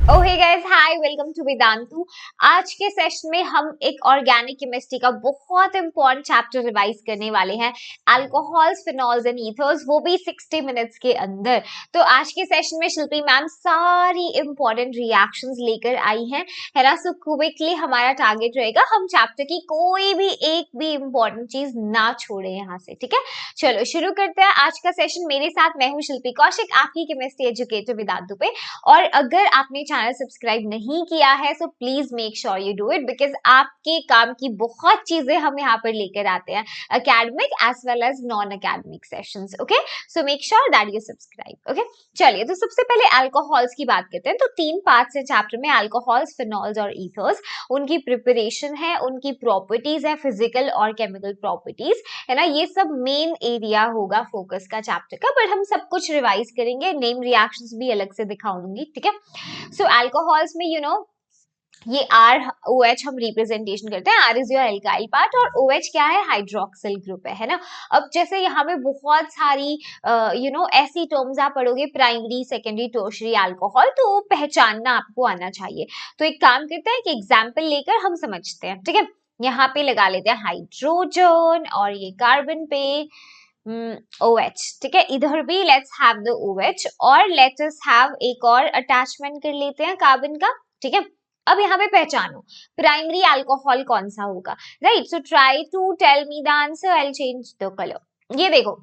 O hey guys, hi, welcome to Vedantu. आज के session में हम एक ऑर्गेनिक केमिस्ट्री का बहुत इंपॉर्टेंट चैप्टर रिवाइज करने वाले हैं, अल्कोहल्स, फिनॉल्स एंड ईथर्स, वो भी 60 मिनट्स के अंदर। तो आज के सेशन में शिल्पी मैम सारी इंपॉर्टेंट रिएक्शंस लेकर आई हैं, है ना। सो क्विकली हमारा टारगेट रहेगा हम चैप्टर की कोई भी एक भी इंपॉर्टेंट चीज ना छोड़े यहाँ से, ठीक है। चलो शुरू करते हैं आज का सेशन। मेरे साथ मैं हूँ शिल्पी कौशिक, आपकी केमिस्ट्री एजुकेटर वेदांतु पे। और अगर आपने चैनल सब्सक्राइब नहीं किया है so please make sure you do it, because आपके काम की बहुत चीजें हम यहाँ पर लेकर आते हैं, academic as well as non academic sessions. Okay, so make sure that you subscribe. Okay, चलिए तो सबसे पहले अल्कोहल्स की बात करते हैं। तो 3 पार्ट्स है चैप्टर में, अल्कोहल्स, फिनॉल्स और ईथर्स। उनकी प्रिपरेशन है, उनकी प्रॉपर्टीज है, फिजिकल और केमिकल प्रॉपर्टीज, है ना। ये सब मेन एरिया होगा फोकस का चैप्टर का, बट हम सब कुछ रिवाइज करेंगे, नेम रिएक्शंस भी अलग से दिखाऊंगी, ठीक है। सो अल्कोहल्स में ये आर ओ एच हम रिप्रेजेंटेशन करते हैं। R is your alkyl part और ओ एच क्या है, हाइड्रोक्सिल ग्रुप है ना। अब जैसे यहाँ पे बहुत सारी ऐसी टर्म्स आप पढ़ोगे, प्राइमरी, सेकेंडरी, टर्शियरी अल्कोहल, तो वो पहचानना आपको आना चाहिए। तो एक काम करते हैं कि एग्जाम्पल लेकर हम समझते हैं, ठीक है। यहाँ पे लगा लेते हैं हाइड्रोजन और ये कार्बन पे OH, ठीक है। इधर भी लेट्स हैव द OH और लेट्स हैव एक और अटैचमेंट कर लेते हैं कार्बन का, ठीक है। अब यहाँ पे पहचानो प्राइमरी अल्कोहल कौन सा होगा, right. So try to tell me the answer, I will change the colour. ये देखो,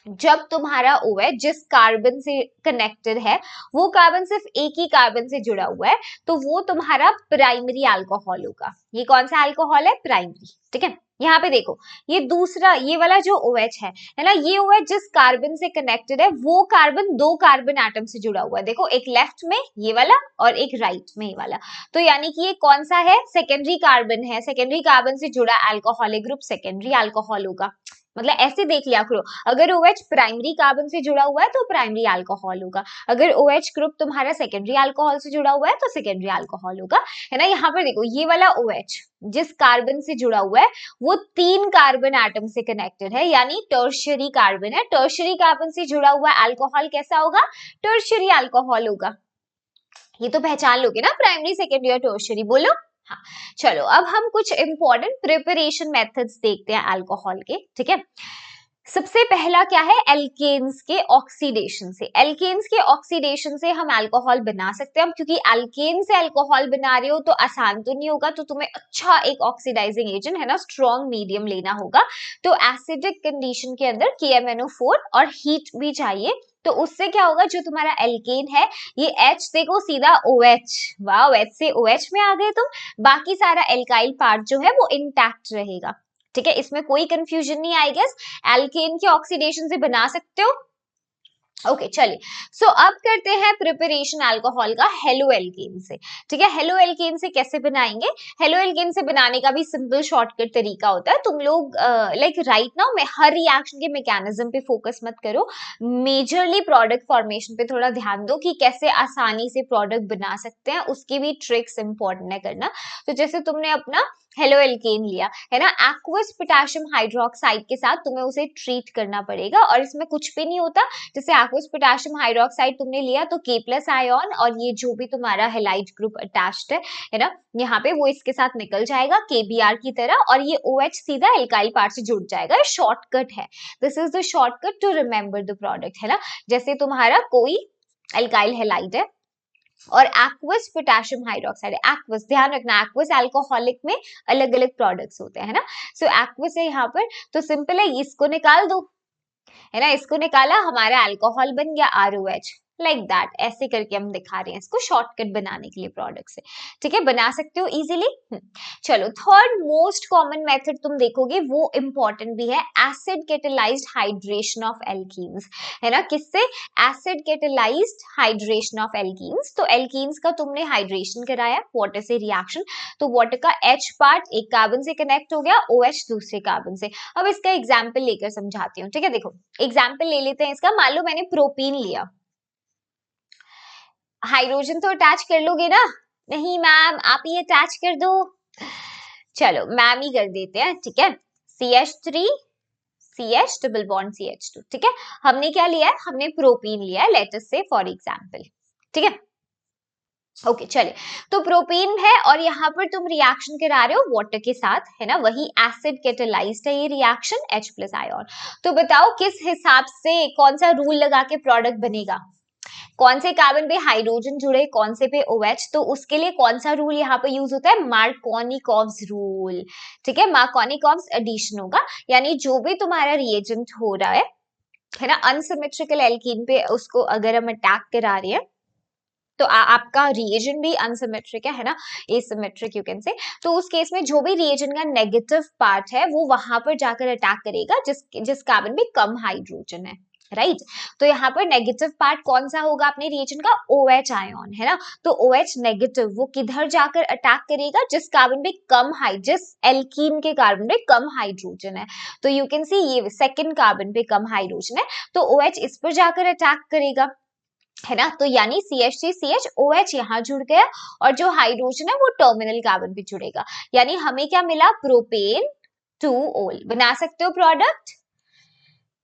जब तुम्हारा OH जिस कार्बन से कनेक्टेड है वो कार्बन सिर्फ एक ही कार्बन से जुड़ा हुआ है, तो वो तुम्हारा प्राइमरी अल्कोहल होगा। ये कौन सा अल्कोहल है, प्राइमरी, ठीक है। यहाँ पे देखो, ये दूसरा, ये वाला जो OH है ना, ये OH जिस कार्बन से कनेक्टेड है वो कार्बन 2 कार्बन एटम से जुड़ा हुआ है। देखो, एक लेफ्ट में ये वाला और एक राइट में ये वाला, तो यानी कि ये कौन सा है, सेकेंडरी कार्बन है। सेकेंडरी कार्बन से जुड़ा अल्कोहलिक ग्रुप सेकेंडरी अल्कोहल होगा। मतलब ऐसे देख लिया करो, अगर OH प्राइमरी कार्बन से जुड़ा हुआ है तो प्राइमरी अल्कोहल होगा, अगर OH ग्रुप तुम्हारा सेकेंडरी अल्कोहल से जुड़ा हुआ है तो सेकेंडरी अल्कोहल होगा, है ना। यहाँ पर देखो, ये वाला OH जिस कार्बन से जुड़ा हुआ है वो 3 कार्बन एटम से कनेक्टेड है, यानी टर्शियरी कार्बन है। टर्शियरी कार्बन से जुड़ा हुआ अल्कोहल कैसा होगा, टर्शियरी अल्कोहल होगा। ये तो पहचान लोगे ना, प्राइमरी, सेकेंडरी और टर्शियरी, बोलो। हाँ, चलो अब हम कुछ इंपॉर्टेंट प्रिपरेशन मेथड्स देखते हैं अल्कोहल के, ठीक है। सबसे पहला क्या है, एल्केन्स के ऑक्सीडेशन से। एल्केन्स के ऑक्सीडेशन से हम अल्कोहल बना सकते हैं, क्योंकि एल्केन से अल्कोहल बना रहे हो तो आसान तो नहीं होगा, तो तुम्हें अच्छा एक ऑक्सीडाइजिंग एजेंट, है ना, स्ट्रॉन्ग मीडियम लेना होगा। तो एसिडिक कंडीशन के अंदर KMnO4 और हीट भी चाहिए, तो उससे क्या होगा, जो तुम्हारा एल्केन है ये H, देखो सीधा OH, वाह, H से OH में आ गए तुम। बाकी सारा एल्काइल पार्ट जो है वो इंटैक्ट रहेगा, ठीक है। इसमें कोई कंफ्यूजन नहीं आई गेस, एल्केन के ऑक्सीडेशन से बना सकते हो। ओके, चलिए। सो अब करते हैं प्रिपरेशन अल्कोहल का हेलो एल्केन से, ठीक है। हेलो एल्केन से कैसे बनाएंगे, हेलो एल्केन से बनाने का भी सिंपल शॉर्टकट तरीका होता है। तुम लोग लाइक राइट नाउ में हर रिएक्शन के मैकेनिज्म पे फोकस मत करो, मेजरली प्रोडक्ट फॉर्मेशन पे थोड़ा ध्यान दो कि कैसे आसानी से प्रोडक्ट बना सकते हैं, उसकी भी ट्रिक्स इंपॉर्टेंट है करना। तो जैसे तुमने अपना हेलो एल्केन लिया है ना, एक्वस पोटेशियम हाइड्रोक्साइड के साथ तुम्हें उसे ट्रीट करना पड़ेगा, और इसमें कुछ भी नहीं होता। जैसे एक्वस पोटेशियम हाइड्रोक्साइड तुमने लिया तो K+ आयन और ये जो भी तुम्हारा हेलाइड ग्रुप अटैच्ड है ना, यहाँ पे वो इसके साथ निकल जाएगा KBr की तरह, और ये OH सीधा एल्काइल पार्ट से जुड़ जाएगा। ये शॉर्टकट है, this is the shortcut to remember the product, है ना। जैसे तुम्हारा कोई एल्काइल हेलाइड है और एक्वस पोटेशियम हाइड्रोक्साइड, एक्वस ध्यान रखना, एक्वस अल्कोहलिक में अलग अलग प्रोडक्ट्स होते हैं, है ना। सो एक्वस है यहाँ पर, तो सिंपल है, इसको निकाल दो, है ना। इसको निकाला, हमारा अल्कोहल बन गया ROH, लाइक दैट। ऐसे करके हम दिखा रहे हैं इसको शॉर्टकट बनाने के लिए प्रोडक्ट से, ठीक है, बना सकते हो इजीली। चलो, थर्ड मोस्ट कॉमन मेथड तुम देखोगे, वो इंपॉर्टेंट भी है, acid catalysed hydration of alkenes, है ना। किससे, acid catalysed hydration of alkenes. तो एल्कीन्स का तुमने हाइड्रेशन कराया वाटर से रिएक्शन, तो वाटर का H पार्ट एक कार्बन से कनेक्ट हो गया, OH दूसरे कार्बन से। अब इसका एग्जाम्पल लेकर समझाती हूँ, ठीक है। देखो, एग्जाम्पल ले लेते हैं इसका। मान लो मैंने प्रोपीन लिया, हाइड्रोजन तो अटैच कर लोगे ना, नहीं मैम आप ही अटैच कर दो, चलो मैम ही कर देते हैं, ठीक है। CH3 CH double bond CH2, ठीक है। हमने क्या लिया है, हमने प्रोपीन लिया है, लेट अस से फॉर एग्जांपल, ठीक है। ओके चलिए, तो प्रोपीन है और यहाँ पर तुम रिएक्शन करा रहे हो वाटर के साथ, है ना, वही एसिड कैटेलाइज्ड है ये रिएक्शन H प्लस आयन। तो बताओ किस हिसाब से, कौन सा रूल लगा के प्रोडक्ट बनेगा, कौन से कार्बन पे हाइड्रोजन जुड़े, कौन से पे OH, तो उसके लिए कौन सा रूल यहाँ पे यूज होता है, मार्कोनिकॉव्स रूल। ठीक है, मार्कोनिकॉव्स एडिशन होगा, यानी जो भी तुम्हारा रिएजेंट हो रहा है ना, अनसिमेट्रिकल एल्कीन पे उसको अगर हम अटैक करा रहे हैं तो आपका रिएजेंट भी अनसिमेट्रिक है ना, एसिमेट्रिक यू कैन से, तो उस केस में जो भी रिएजेंट का नेगेटिव पार्ट है वो वहां पर जाकर अटैक करेगा जिस कार्बन में कम हाइड्रोजन है, राइट तो यहाँ पर नेगेटिव पार्ट कौन सा होगा अपने रिएजेंट का, OH आयन, है ना, तो OH नेगेटिव वो किधर जाकर अटैक करेगा, जिस कार्बन में कम जिस एल्कीन के कार्बन में कम हाइड्रोजन है, तो यू कैन सी ये सेकंड कार्बन पे कम हाइड्रोजन है तो OH इस पर जाकर अटैक करेगा, है ना, तो यानी CH3CH OH यहाँ जुड़ गया और जो हाइड्रोजन है वो टर्मिनल कार्बन पे जुड़ेगा, यानी हमें क्या मिला, प्रोपेन 2 ओल। बना सकते हो प्रोडक्ट,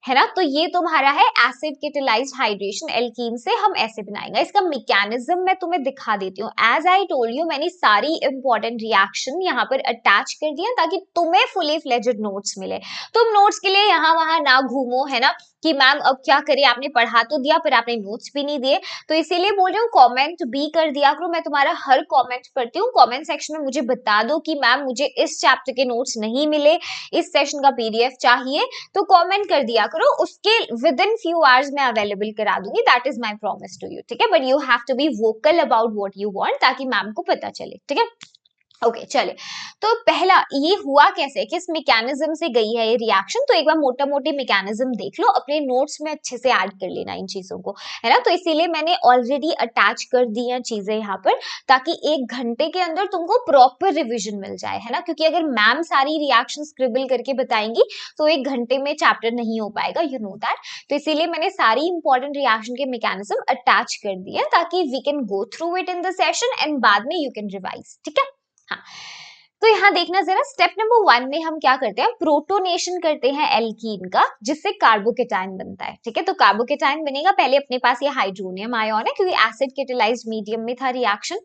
है ना, तो ये तुम्हारा है एसिड कैटेलाइज्ड हाइड्रेशन एल्कीन से हम ऐसे बनाएंगे। इसका मैकेनिज्म मैं तुम्हें दिखा देती हूँ। एज आई टोल्ड यू, मैंने सारी इंपॉर्टेंट रिएक्शन यहाँ पर अटैच कर दिया ताकि तुम्हें फुली फ्लेजेड नोट्स मिले, तुम नोट्स के लिए यहाँ वहां ना घूमो, है ना, कि मैम अब क्या करें, आपने पढ़ा तो दिया पर आपने नोट्स भी नहीं दिए, तो इसीलिए बोल रही हूँ कमेंट भी कर दिया करो, मैं तुम्हारा हर कमेंट पढ़ती हूँ, कमेंट सेक्शन में मुझे बता दो कि मैम मुझे इस चैप्टर के नोट्स नहीं मिले, इस सेशन का PDF चाहिए, तो कमेंट कर दिया करो, उसके विद इन फ्यू आवर्स मैं अवेलेबल करा दूंगी, that is my promise to you, ठीक है, but you have to be vocal about what you want ताकि मैम को पता चले, ठीक है। ओके चले, तो पहला ये हुआ कैसे, किस मैकेनिज्म से गई है ये रिएक्शन, तो एक बार मोटा मोटी मैकेनिज्म देख लो, अपने नोट्स में अच्छे से ऐड कर लेना इन चीजों को, है ना, तो इसीलिए मैंने ऑलरेडी अटैच कर दी है चीजें यहाँ पर ताकि 1 घंटे के अंदर तुमको प्रॉपर रिविजन मिल जाए, है ना, क्योंकि अगर मैम सारी रिएक्शन स्क्रिबल करके बताएंगी तो 1 घंटे में चैप्टर नहीं हो पाएगा, यू नो दैट, तो इसीलिए मैंने सारी इंपॉर्टेंट रिएक्शन के मैकेनिज्म अटैच कर दिए ताकि we can go through it in the session and बाद में यू कैन रिवाइज, ठीक है। हाँ, तो यहाँ देखना जरा, स्टेप नंबर 1 में हम क्या करते हैं, प्रोटोनेशन करते हैं एल्कीन का जिससे कार्बोकेटाइन बनता है, ठीक है, तो कार्बोकेटाइन बनेगा, पहले अपने पास ये हाइड्रोनियम आयन है क्योंकि एसिड कैटेलाइज्ड मीडियम में था रिएक्शन,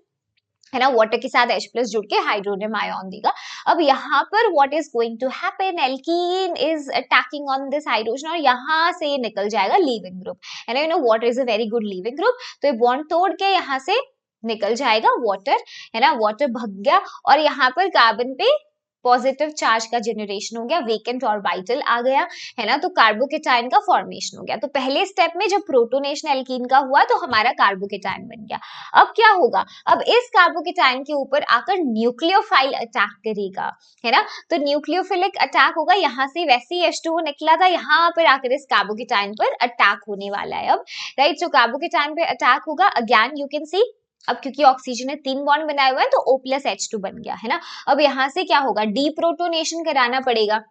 है ना, वाटर के साथ H प्लस जुड़ के हाइड्रोनियम आयन देगा। अब यहाँ पर what is going to happen, alkene is attacking on this hydrogen और यहाँ से ये निकल जाएगा लीविंग ग्रुप, है ना, you know water is a very good leaving group, तो ये बॉन्ड तोड़ के यहाँ से निकल जाएगा वाटर, है ना, वाटर भग गया और यहाँ पर कार्बन पे पॉजिटिव चार्ज का जनरेशन हो गया, वेकेंट ऑर्बिटल आ गया, है ना, तो कार्बोकेटाइन का फॉर्मेशन हो गया। तो पहले स्टेप में जब प्रोटोनेशन एल्कीन का हुआ तो हमारा कार्बोकेटाइन बन गया। अब क्या होगा, अब इस कार्बोकेटाइन के ऊपर आकर न्यूक्लियोफाइल अटैक करेगा, है ना, तो न्यूक्लियोफिलिक अटैक होगा, यहाँ से वैसे ही H2O निकला था, यहाँ पर आकर इस कार्बोकेटाइन पर अटैक होने वाला है अब, राइट, तो कार्बोकेटाइन पे अटैक होगा, अगेन यू कैन सी, अब क्योंकि ऑक्सीजन ने 3 बॉन्ड बनाए हुए हैं तो O+H2 बन गया, है ना, अब यहाँ से क्या होगा, डीप्रोटोनेशन कराना पड़ेगा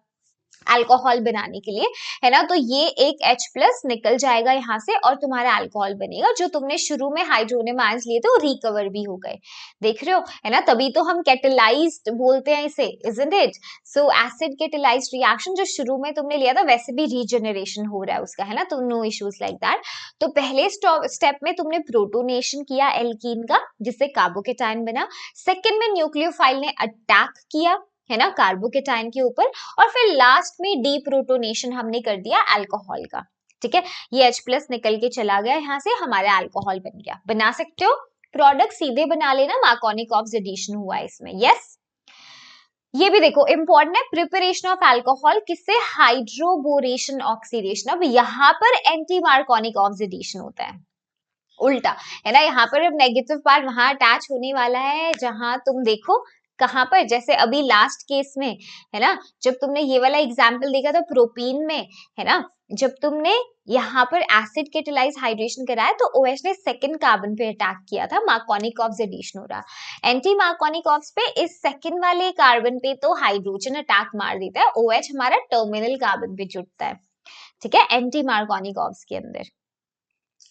अल्कोहल बनाने के लिए, है ना, तो ये एक H प्लस निकल जाएगा यहाँ से और तुम्हारा अल्कोहल बनेगा, जो तुमने शुरू में हाइड्रोनियम आयंस लिए थे वो रिकवर भी हो गए, देख रहे हो, है ना, तभी तो हम कैटेलाइज्ड बोलते हैं इसे, isn't it, so acid catalysed reaction जो शुरू में तुमने लिया था वैसे भी रीजनरेशन हो रहा है उसका, है ना, तो नो इश्यूज लाइक दैट। तो पहले स्टेप में तुमने प्रोटोनेशन किया एल्कीन का जिससे कार्बोकेटाइन बना, सेकेंड में न्यूक्लियोफाइल ने अटैक किया, है ना, कार्बोकेटाइन के ऊपर, और फिर लास्ट में डीप्रोटोनेशन हमने कर दिया अल्कोहल का, ठीक है, ये H प्लस निकल के चला गया यहाँ से, हमारा अल्कोहल बन गया। बना सकते हो प्रोडक्ट, सीधे बना लेना, मार्कोनिकॉव्स एडिशन हुआ इसमें, यस। ये भी देखो इंपॉर्टेंट है, प्रिपरेशन ऑफ अल्कोहल किससे, हाइड्रोबोरेशन ऑक्सीडेशन। अब यहाँ पर एंटी मार्कोनिकॉव्स एडिशन होता है, उल्टा, है ना, यहाँ पर अब नेगेटिव पार्ट वहां अटैच होने वाला है जहां तुम देखो कहां पर, जैसे अभी लास्ट केस में, है ना, जब तुमने ये वाला एग्जाम्पल देखा था प्रोपीन में, है ना, जब तुमने यहाँ पर एसिड कैटेलाइज्ड हाइड्रेशन कराया तो OH ने सेकंड कार्बन पे अटैक किया था, मार्कोनिकॉव्स एडिशन हो रहा, एंटी मार्कोनिकॉव्स पे इस सेकंड वाले कार्बन पे तो हाइड्रोजन अटैक मार देता है, OH हमारा टर्मिनल कार्बन पे जुड़ता है, ठीक है, एंटी मार्कोनिकॉव्स के अंदर।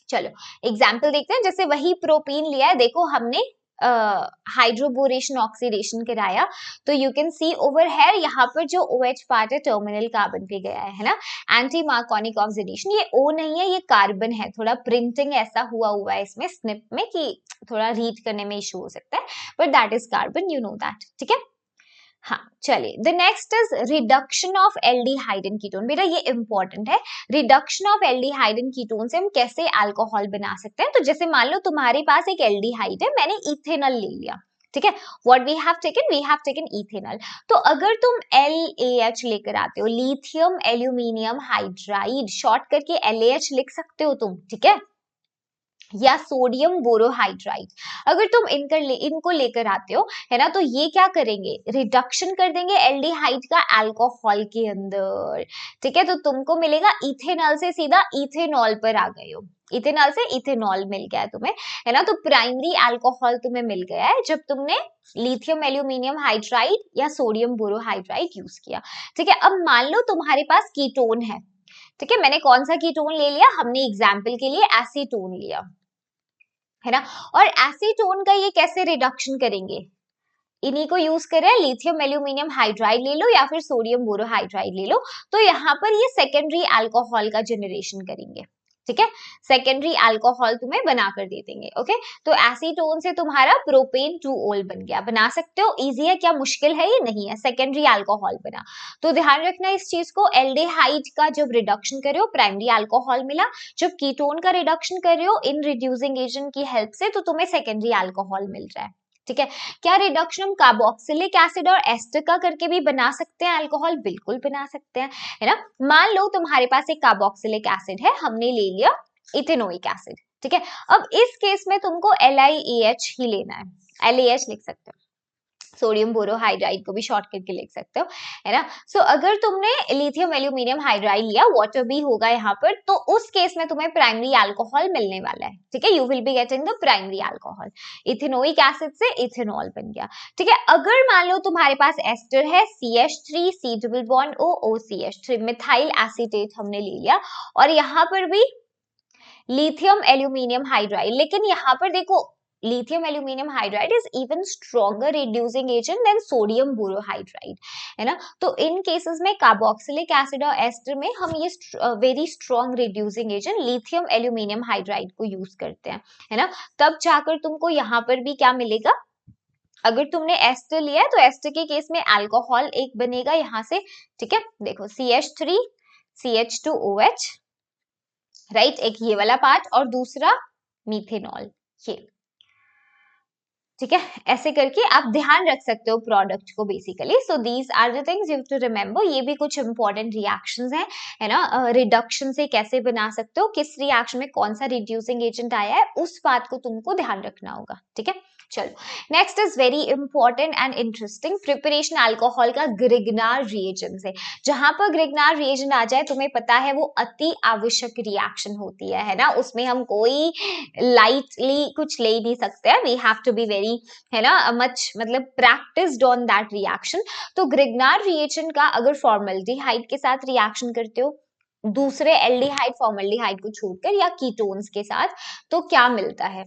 चलो एग्जाम्पल देखते हैं, जैसे वही प्रोपीन लिया है, देखो हमने हाइड्रोबोरेशन ऑक्सीडेशन कराया, तो you can see over here यहाँ पर जो OH पार्ट है टर्मिनल कार्बन पे गया है ना, एंटी मार्कोनिक ऑक्सीडेशन। ये O नहीं है, ये कार्बन है, थोड़ा प्रिंटिंग ऐसा हुआ है इसमें स्निप में कि थोड़ा रीड करने में इशू हो सकता है, but that is carbon, you know that, ठीक है। हाँ चलिए, the next is reduction of aldehyde in ketone. बेटा ये इंपॉर्टेंट है, reduction of aldehyde in ketone से हम कैसे अल्कोहल बना सकते हैं। तो जैसे मान लो तुम्हारे पास एक एल्डिहाइड है, मैंने इथेनॉल ले लिया, ठीक है, what we have taken ethanol. तो अगर तुम LAH लेकर आते हो, लिथियम एल्यूमिनियम हाइड्राइड, शॉर्ट करके LAH लिख सकते हो तुम, ठीक है, या सोडियम बोरोहाइड्राइड, अगर तुम इनको लेकर आते हो, है ना, तो ये क्या करेंगे, रिडक्शन कर देंगे एल्डिहाइड का अल्कोहल के अंदर, ठीक है। तो तुमको मिलेगा इथेनॉल से सीधा इथेनॉल पर आ गए हो, इथेनॉल से इथेनॉल मिल गया है तुम्हें, है ना। तो प्राइमरी अल्कोहल तुम्हें मिल गया है जब तुमने लिथियम एल्यूमिनियम हाइड्राइड या सोडियम बोरोहाइड्राइड यूज किया, ठीक है। अब मान लो तुम्हारे पास कीटोन है, ठीक है, मैंने कौन सा कीटोन ले लिया, हमने एग्जाम्पल के लिए एसीटोन लिया, है ना। और एसीटोन का ये कैसे रिडक्शन करेंगे, इन्हीं को यूज करें, लिथियम एल्यूमिनियम हाइड्राइड ले लो या फिर सोडियम बोरोहाइड्राइड ले लो, तो यहाँ पर ये सेकेंडरी अल्कोहल का जनरेशन करेंगे, ठीक है, सेकेंडरी अल्कोहल तुम्हें बना कर दे देंगे, ओके। तो एसीटोन से तुम्हारा प्रोपेन 2-ol बन गया, बना सकते हो, इजी है, क्या मुश्किल है, ये नहीं है, सेकेंडरी अल्कोहल बना। तो ध्यान रखना इस चीज को, एल्डिहाइड का जब रिडक्शन कर रहे हो प्राइमरी अल्कोहल मिला, जब कीटोन का रिडक्शन कर रहे हो इन रिड्यूसिंग एजेंट की हेल्प से, तो तुम्हें सेकेंडरी अल्कोहल मिल रहा है, ठीक है। क्या रिडक्शन हम कार्बोक्सिलिक एसिड और एस्टर का करके भी बना सकते हैं अल्कोहल, बिल्कुल बना सकते हैं, है ना। मान लो तुम्हारे पास एक कार्बोक्सिलिक एसिड है, हमने ले लिया इथेनोइक एसिड, ठीक है। अब इस केस में तुमको LiAH ही लेना है, LAH लिख सकते हो, सोडियम बोरोहाइड्राइड को भी शॉर्ट करके लिख सकते हो, है ना। सो अगर तुमने लिथियम एल्यूमिनियम हाइड्राइड लिया, वाटर भी होगा यहाँ पर, तो उस केस में तुम्हें प्राइमरी अल्कोहल मिलने वाला है, ठीक है, you will be getting the primary alcohol, ethanoic acid से इथेनॉल बन गया, ठीक है। अगर मान लो तुम्हारे पास एस्टर है, CH3 C double bond O OCH3, methyl acetate हमने ले लिया, और यहाँ पर भी लिथियम एल्यूमिनियम हाइड्राइड, लेकिन यहाँ पर देखो lithium aluminum hydride is even stronger reducing agent than sodium borohydride, है ना। तो इन केसेस में कार्बोक्सिलिक एसिड और एस्टर में हम ये very strong reducing agent lithium aluminium hydride को यूज करते हैं, है ना। तब जाकर तुमको यहाँ पर भी क्या मिलेगा, अगर तुमने एस्टर लिया है तो एस्टर के केस में अल्कोहल एक बनेगा यहाँ से, ठीक है, देखो CH3 CH2OH, राइट, एक ये वाला पार्ट और दूसरा मीथेनॉल, ये, ठीक है। ऐसे करके आप ध्यान रख सकते हो प्रोडक्ट को basically. So these are the things you have to remember, ये भी कुछ इंपॉर्टेंट रिएक्शंस हैं, है ना। रिडक्शन से कैसे बना सकते हो, किस रिएक्शन में कौन सा रिड्यूसिंग एजेंट आया है, उस बात को तुमको ध्यान रखना होगा, ठीक है। चलो, next is very important and interesting, preparation alcohol का ग्रिग्नार रिएजेंट से। जहां पर ग्रिग्नार रिएजेंट आ जाए, तुम्हें पता है वो अति आवश्यक रिएक्शन होती है ना, उसमें हम कोई लाइटली कुछ ले नहीं सकते, we have to be very, है ना, मच मतलब प्रैक्टिस्ड ऑन दैट रिएक्शन। तो ग्रिग्नार रिएजेंट का अगर फॉर्मल्डिहाइड के साथ रिएक्शन करते हो, दूसरे एल्डिहाइड फॉर्मल्डिहाइड को छोड़कर, या कीटोन्स के साथ, तो क्या मिलता है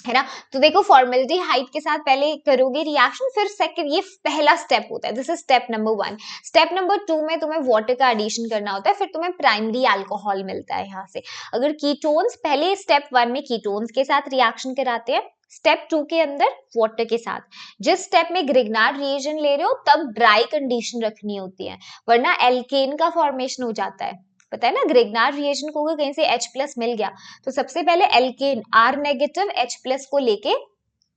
ना। तो देखो फॉर्मल्डिहाइड के साथ पहले करोगे रिएक्शन, फिर सेकंड, ये पहला स्टेप होता है, this is step number 1। Step number 2 में तुम्हें वाटर का एडिशन करना होता है, फिर तुम्हें प्राइमरी अल्कोहल मिलता है यहाँ से। अगर कीटोन्स, पहले स्टेप 1 में कीटोन्स के साथ रिएक्शन कराते हैं, स्टेप 2 के अंदर वाटर के साथ। जिस स्टेप में ग्रिग्नार रिएजेंट ले रहे हो तब ड्राई कंडीशन रखनी होती है, वरना एल्केन का फॉर्मेशन हो जाता है, पता है ना। ग्रिग्नार रिएजेंट को कहीं से H+ मिल गया तो सबसे पहले एल्केन R- H+ को लेके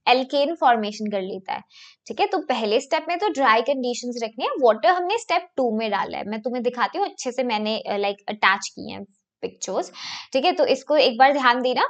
एल्केन फॉर्मेशन कर लेता है, ठीक है। तो पहले स्टेप में तो ड्राई कंडीशंस रखनी है, वाटर हमने स्टेप 2 में डाला है, मैं तुम्हें दिखाती हूँ अच्छे से, मैंने लाइक अटैच किए हैं पिक्चर्स, ठीक है। तो इसको एक बार ध्यान देना,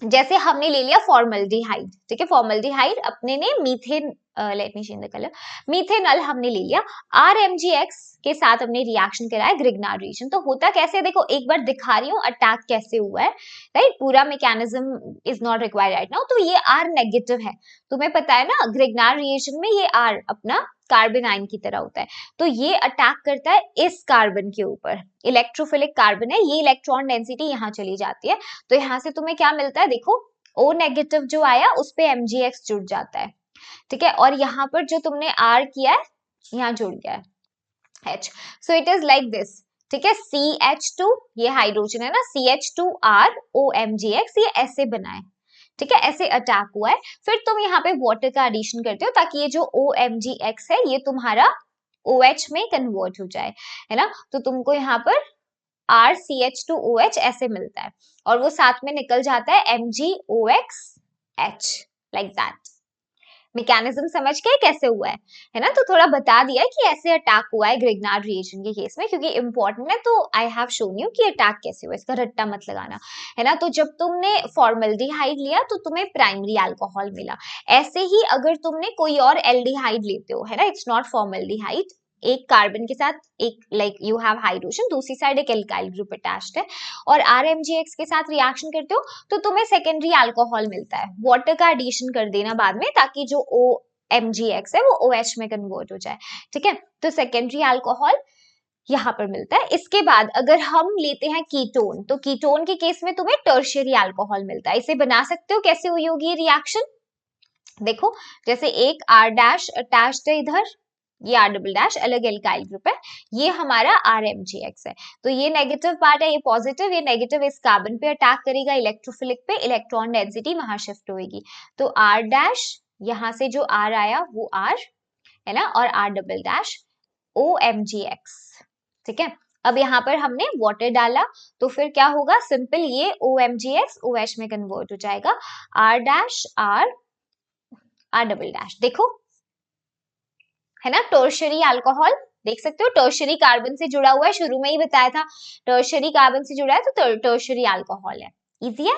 जैसे हमने ले लिया फॉर्मल्डिहाइड, ठीक है, फॉर्मल्डिहाइड अपने ने methane, let me change the colour, methanol हमने ले लिया, RMgX के साथ हमने रिएक्शन कराया ग्रिग्नार रिएक्शन। तो होता कैसे, देखो एक बार दिखा रही हूँ अटैक कैसे हुआ है, राइट, पूरा mechanism is not required right now. तो ये R- है, तुम्हें पता है ना, ग्रिग्नार रिएक्शन में ये R अपना कार्बन आयन की तरह होता है, तो ये अटैक करता है इस कार्बन के ऊपर, इलेक्ट्रोफिलिक कार्बन है, ये इलेक्ट्रॉन डेंसिटी यहाँ चली जाती है, तो यहाँ से तुम्हें क्या मिलता है, देखो O नेगेटिव जो आया उस पे MgX जुड़ जाता है, ठीक है, और यहाँ पर जो तुमने R किया है यहाँ जुड़ गया है H, so it is like this, ठीक है, CH2 ये हाइड्रोजन है ना, CH2R OMgX ये ऐसे बना है, ठीक है, ऐसे अटैक हुआ है, फिर तुम यहाँ पे वाटर का एडिशन करते हो ताकि ये जो OMgX है ये तुम्हारा OH में कन्वर्ट हो जाए, है ना, तो तुमको यहाँ पर RCH2OH ऐसे मिलता है और वो साथ में निकल जाता है MgOXH, लाइक दैट। मैकेनिज्म समझ गए कैसे हुआ है ना, तो थोड़ा बता दिया है कि ऐसे अटैक हुआ है ग्रिग्नार्ड रिएक्शन के केस में, क्योंकि इंपॉर्टेंट है, तो आई हैव शोन यू कि अटैक कैसे हुआ, इसका रट्टा मत लगाना, है ना। तो जब तुमने फॉर्मल्डिहाइड लिया तो तुम्हें प्राइमरी अल्कोहल मिला, ऐसे ही अगर तुमने कोई और एल्डिहाइड लेते हो, है ना, इट्स नॉट फॉर्मल्डिहाइड, एक कार्बन के साथ एक लाइक यू हैव हाइड्रोजन, दूसरी साइड एक एल्काइल ग्रुप अटैच्ड है, और RMgX के साथ रिएक्शन करते हो तो तुम्हें सेकेंडरी अल्कोहल मिलता है, वाटर का एडिशन कर देना बाद में ताकि जो OMgX है वो OH में कन्वर्ट हो जाए, ठीक है, तो सेकेंडरी अल्कोहल यहाँ पर मिलता है। इसके बाद अगर हम लेते हैं कीटोन, तो कीटोन के केस में तुम्हें टर्शियरी अल्कोहल मिलता है, इसे बना सकते हो, कैसे हुई होगी ये रिएक्शन, देखो जैसे एक R' अटैच्ड है इधर, ये R" अलग एल्काइल ग्रुप है, ये हमारा RMgX है, तो ये नेगेटिव पार्ट है, ये पॉजिटिव, ये नेगेटिव इस कार्बन पे अटैक करेगा, इलेक्ट्रोफिलिक पे, इलेक्ट्रॉन डेंसिटी वहां शिफ्ट होगी, तो R' यहाँ से जो R आया वो R है ना, और R" OMgX, ठीक है। अब यहाँ पर हमने वाटर डाला तो फिर क्या होगा, सिंपल ये OMgX OH में कन्वर्ट हो जाएगा, R' देखो, है ना, टर्शियरी अल्कोहल देख सकते हो, टर्शियरी कार्बन से जुड़ा हुआ है, शुरू में ही बताया था टर्शियरी कार्बन से जुड़ा है तो टर्शियरी अल्कोहल है, इजी है।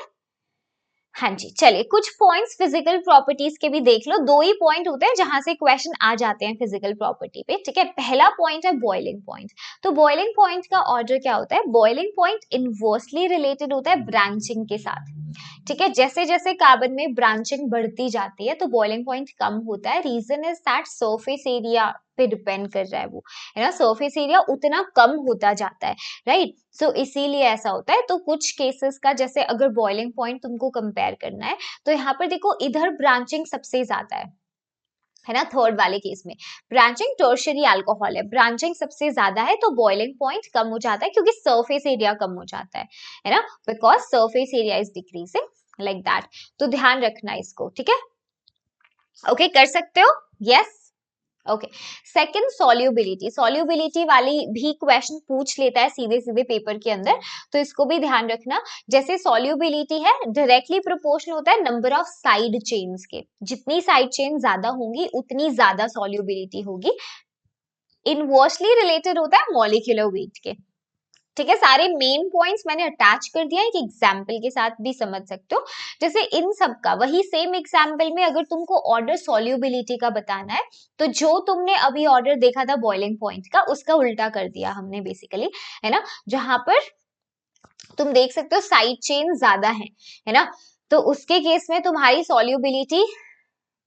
हाँ जी, चलिए कुछ पॉइंट्स फिजिकल प्रॉपर्टीज के भी देख लो, दो ही पॉइंट होते हैं जहां से क्वेश्चन आ जाते हैं फिजिकल प्रॉपर्टी पे, ठीक है। पहला पॉइंट है बॉइलिंग पॉइंट, तो बॉइलिंग पॉइंट का ऑर्डर क्या होता है, बॉइलिंग पॉइंट इनवर्सली रिलेटेड होता है ब्रांचिंग के साथ, ठीक है, जैसे जैसे कार्बन में ब्रांचिंग बढ़ती जाती है तो बॉइलिंग पॉइंट कम होता है, reason is that surface area पे डिपेंड कर रहा है वो, है ना, सरफेस एरिया उतना कम होता जाता है, राइट, सो इसीलिए ऐसा होता है। तो कुछ केसेस का जैसे अगर बॉइलिंग पॉइंट तुमको कंपेयर करना है तो यहाँ पर देखो इधर ब्रांचिंग सबसे ज्यादा है ना, थर्ड वाले केस में ब्रांचिंग टर्शियरी अल्कोहल है, ब्रांचिंग सबसे ज्यादा है तो बॉइलिंग पॉइंट कम हो जाता है क्योंकि सरफेस एरिया कम हो जाता है ना, because surface area is decreasing like that, तो ध्यान रखना इसको, ठीक है, ओके, कर सकते हो, yes, okay. Second solubility, solubility वाली भी क्वेश्चन पूछ लेता है सीधे सीधे पेपर के अंदर, तो इसको भी ध्यान रखना, जैसे सॉल्युबिलिटी है डायरेक्टली प्रोपोर्शनल होता है नंबर ऑफ साइड चेन्स के, जितनी साइड चेन ज्यादा होंगी उतनी ज्यादा सॉल्युबिलिटी होगी, इनवर्सली रिलेटेड होता है मॉलिक्यूलर वेट के, ठीक है, सारे मेन पॉइंट्स मैंने अटैच कर दिया है, एक एग्जाम्पल के साथ भी समझ सकते हो, जैसे इन सब का वही सेम एग्जाम्पल में अगर तुमको ऑर्डर सॉल्युबिलिटी का बताना है तो जो तुमने अभी ऑर्डर देखा था बॉइलिंग पॉइंट का उसका उल्टा कर दिया हमने बेसिकली, है ना, जहां पर तुम देख सकते हो साइड चेन ज्यादा है ना, तो उसके केस में तुम्हारी सॉल्युबिलिटी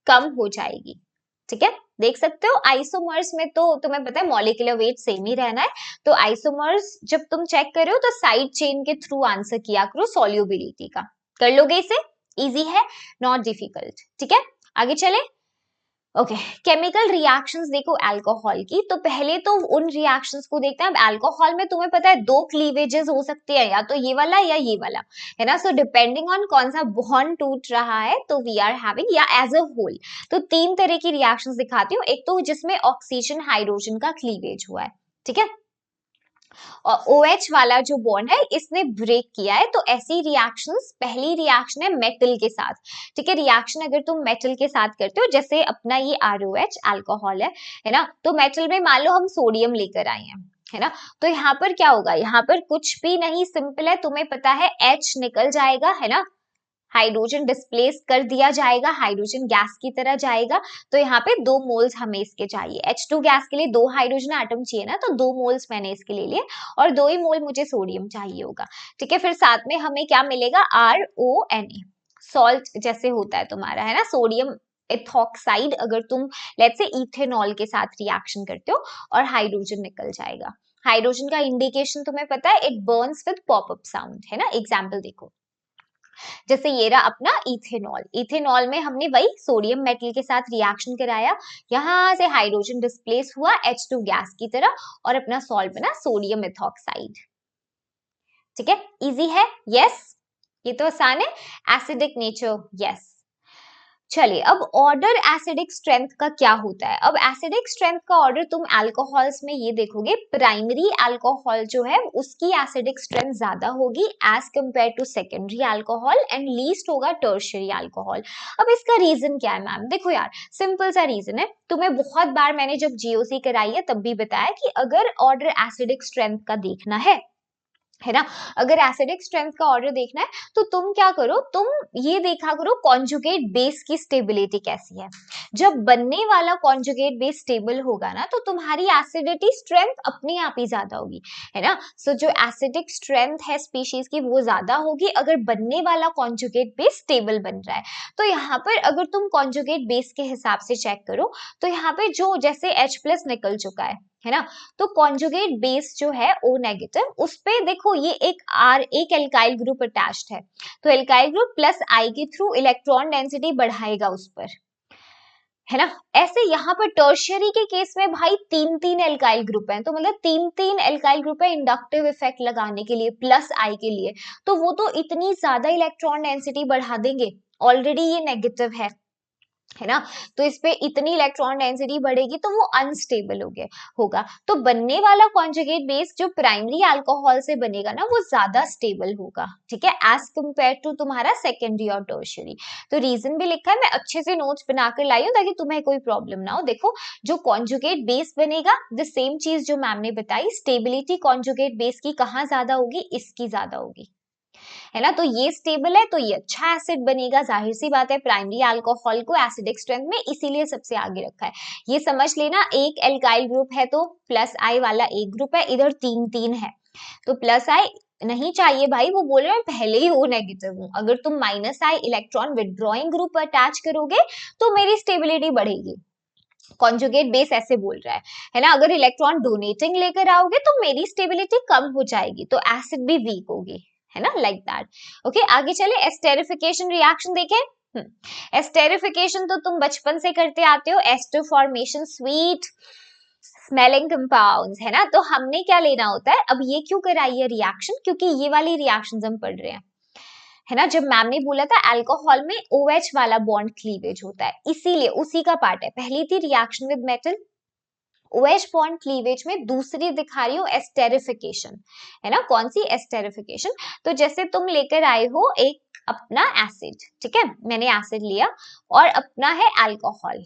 कम हो जाएगी, ठीक है, देख सकते हो। आइसोमर्स में तो तुम्हें पता है मॉलिक्यूलर वेट सेम ही रहना है, तो आइसोमर्स जब तुम चेक कर रहे हो तो साइड चेन के थ्रू आंसर किया करो सॉल्युबिलिटी का, कर लोगे इसे, इजी है, नॉट डिफिकल्ट, ठीक है, आगे चले, ओके। केमिकल रिएक्शंस देखो अल्कोहल की, तो पहले तो उन रिएक्शंस को देखते हैं, अब अल्कोहल में तुम्हें पता है दो क्लीवेजेस हो सकते हैं, या तो ये वाला या ये वाला, है ना, सो डिपेंडिंग ऑन कौन सा बॉन्ड टूट रहा है तो वी आर हैविंग, या एज अ होल, तो तीन तरह की रिएक्शंस दिखाती हूँ, एक तो जिसमें ऑक्सीजन हाइड्रोजन का क्लीवेज हुआ है, ठीक है, और OH वाला जो बॉन्ड है इसने ब्रेक किया है, तो ऐसी रिएक्शंस, पहली रिएक्शन है मेटल के साथ, ठीक है, रिएक्शन अगर तुम मेटल के साथ करते हो, जैसे अपना ये ROH अल्कोहल है ना, तो मेटल में मान लो हम सोडियम लेकर आए हैं, है ना, तो यहाँ पर क्या होगा, यहाँ पर कुछ भी नहीं, सिंपल है, तुम्हें पता है H निकल जाएगा, है ना, हाइड्रोजन डिस्प्लेस कर दिया जाएगा, हाइड्रोजन गैस की तरह जाएगा, तो यहाँ पे 2 मोल्स हमें इसके चाहिए, H2 गैस के लिए 2 हाइड्रोजन एटम चाहिए ना, तो 2 मोल्स मैंने इसके ले लिए और 2 ही मोल मुझे सोडियम चाहिए होगा, ठीक है, फिर साथ में हमें क्या मिलेगा, RONA, सॉल्ट जैसे होता है तुम्हारा, है ना, सोडियम एथॉक्साइड, अगर तुम लेट्स से इथेनॉल के साथ रिएक्शन करते हो और हाइड्रोजन निकल जाएगा, हाइड्रोजन का इंडिकेशन तुम्हें पता है, it Burns with popup sound, है ना, एग्जाम्पल देखो, जैसे ये रहा अपना इथेनॉल, इथेनॉल में हमने वही सोडियम मेटल के साथ रिएक्शन कराया, यहाँ से हाइड्रोजन डिस्प्लेस हुआ H2 गैस की तरह और अपना सॉल्ट बना सोडियम मेथॉक्साइड। ठीक है, इजी है, यस, ये तो आसान है। Acidic nature, yes. चलिए अब ऑर्डर एसिडिक स्ट्रेंथ का क्या होता है। अब एसिडिक स्ट्रेंथ का ऑर्डर तुम अल्कोहल्स में ये देखोगे, प्राइमरी अल्कोहल जो है उसकी एसिडिक स्ट्रेंथ ज्यादा होगी as compare to secondary alcohol and least होगा टर्शियरी अल्कोहल। अब इसका रीजन क्या है मैम, देखो यार सिंपल सा रीजन है, तुम्हें बहुत बार मैंने जब जीओसी कराई है तब भी बताया कि अगर ऑर्डर एसिडिक स्ट्रेंथ का देखना है ना, अगर एसिडिक स्ट्रेंथ का ऑर्डर देखना है तो तुम क्या करो, तुम ये देखा करो कॉन्जुगेट बेस की स्टेबिलिटी कैसी है। जब बनने वाला कॉन्जुगेट बेस स्टेबल होगा ना तो तुम्हारी एसिडिटी स्ट्रेंथ अपने आप ही ज्यादा होगी, है ना। सो जो एसिडिक स्ट्रेंथ है स्पीशीज की वो ज्यादा होगी अगर बनने वाला कॉन्जुगेट बेस स्टेबल बन रहा है। तो यहाँ पर अगर तुम कॉन्जुगेट बेस के हिसाब से चेक करो तो यहाँ पे जो जैसे H+ निकल चुका है ना, तो कॉन्जुगेट बेस जो है O नेगेटिव, उस पे देखो ये एक एल्काइल ग्रुप अटैच्ड है, तो एल्काइल ग्रुप प्लस I के थ्रू इलेक्ट्रॉन डेंसिटी बढ़ाएगा उस पर, है ना। ऐसे यहाँ पर टर्शियरी के केस में भाई 3 एल्काइल ग्रुप हैं, तो मतलब 3 एल्काइल ग्रुप है इंडक्टिव इफेक्ट लगाने के लिए प्लस I के लिए, तो वो तो इतनी ज्यादा इलेक्ट्रॉन डेंसिटी बढ़ा देंगे, ऑलरेडी ये नेगेटिव है ना, तो इस पे इतनी इलेक्ट्रॉन डेंसिटी बढ़ेगी तो वो अनस्टेबल होगा। तो बनने वाला कॉन्जुगेट बेस जो प्राइमरी अल्कोहल से बनेगा ना वो ज्यादा स्टेबल होगा, ठीक है, एज कंपेयर टू तुम्हारा सेकेंडरी और टर्शियरी। तो रीजन भी लिखा है, मैं अच्छे से नोट्स बनाकर लाई हूँ ताकि तुम्हें कोई प्रॉब्लम ना हो। देखो जो कॉन्जुगेट बेस बनेगा, द सेम चीज जो मैम ने बताई, स्टेबिलिटी कॉन्जुगेट बेस की कहाँ ज्यादा होगी, इसकी ज्यादा होगी, है ना। तो ये स्टेबल है तो ये अच्छा एसिड बनेगा, जाहिर सी बात है प्राइमरी अल्कोहल को एसिडिक स्ट्रेंथ में इसीलिए सबसे आगे रखा है। ये समझ लेना, एक एल्काइल ग्रुप है तो प्लस I वाला एक ग्रुप है, इधर 3 है तो प्लस I नहीं चाहिए भाई, वो बोल रहे हैं पहले ही O नेगेटिव हूं, अगर तुम -I electron withdrawing group attach करोगे तो मेरी स्टेबिलिटी बढ़ेगी। कॉन्जुगेट बेस ऐसे बोल रहा है ना, अगर इलेक्ट्रॉन डोनेटिंग लेकर आओगे तो मेरी स्टेबिलिटी कम हो जाएगी, तो एसिड भी वीक होगी, है ना, लाइक दैट। ओके आगे चले, एस्टेरिफिकेशन रिएक्शन देखें। एस्टेरिफिकेशन तो तुम बचपन से करते आते हो, ester formation, sweet smelling compounds, है ना। तो हमने क्या लेना होता है, अब ये क्यों कराई है रिएक्शन, क्योंकि ये वाली रिएक्शंस हम पढ़ रहे हैं, है ना। जब मैम ने बोला था अल्कोहल में OH वाला बॉन्ड क्लीवेज होता है, इसीलिए उसी का पार्ट है। पहली थी reaction with metal, OH bond cleavage में, दूसरी दिखा रही हूँ एस्टेरिफिकेशन, है ना। कौन सी एस्टेरिफिकेशन, तो जैसे तुम लेकर आए हो एक अपना एसिड, ठीक है, मैंने एसिड लिया और अपना है अल्कोहल,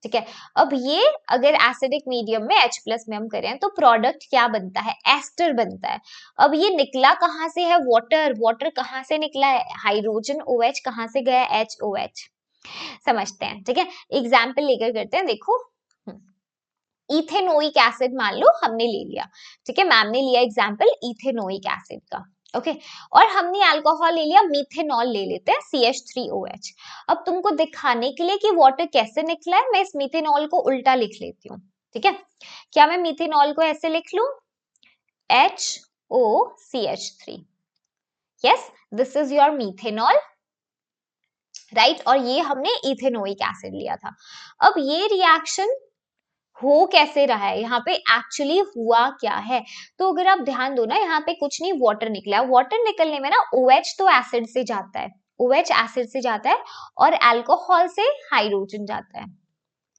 ठीक है। अब ये अगर एसिडिक मीडियम में H+ में हम करें तो प्रोडक्ट क्या बनता है, एस्टर बनता है। अब ये निकला कहाँ से है, वाटर, वाटर कहाँ से निकला है, हाइड्रोजन OH कहाँ से गया, HOH, समझते हैं, ठीक है। एग्जाम्पल लेकर करते हैं, देखो इथेनोइक एसिड मान लो हमने ले लिया, ठीक है, मैम ने लिया एग्जाम्पल इथेनोइक एसिड का, ओके और हमने अल्कोहल ले लिया, मीथेनॉल ले लेते हैं CH3OH। अब तुमको दिखाने के लिए कि वाटर कैसे निकला है, मैं इस मीथेनॉल को उल्टा लिख लेती हूँ, ठीक है। क्या मैं मीथेनॉल को ऐसे लिख लूं, HOCH3, yes this is your methanol, right, और ये हमने इथेनोइक एसिड लिया था। अब ये रिएक्शन हो कैसे रहा है, यहाँ पे एक्चुअली हुआ क्या है, तो अगर आप ध्यान दो ना, यहाँ पे कुछ नहीं, वाटर निकला, वाटर निकलने में ना OH तो एसिड से जाता है, OH एसिड से जाता है और अल्कोहल से हाइड्रोजन जाता है,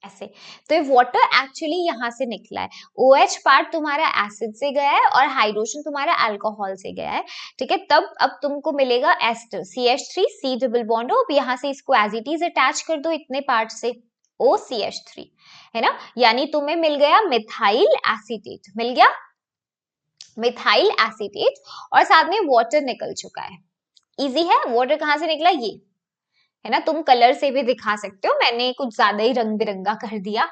ऐसे। तो ये वाटर एक्चुअली यहाँ से निकला है, OH पार्ट तुम्हारा एसिड से गया है और हाइड्रोजन तुम्हारा अल्कोहल से गया है, ठीक है। तब अब तुमको मिलेगा ester, CH3 C double bond हो, अब यहाँ से इसको एज इट इज अटैच कर दो इतने पार्ट से, OCH3, है ना, यानी तुम्हें मिल गया मिथाइल एसीटेट, मिल गया मिथाइल एसीटेट और साथ में वाटर निकल चुका है। इजी है, वाटर कहां से निकला, ये है ना, तुम कलर से भी दिखा सकते हो, मैंने कुछ ज्यादा ही रंग बिरंगा कर दिया,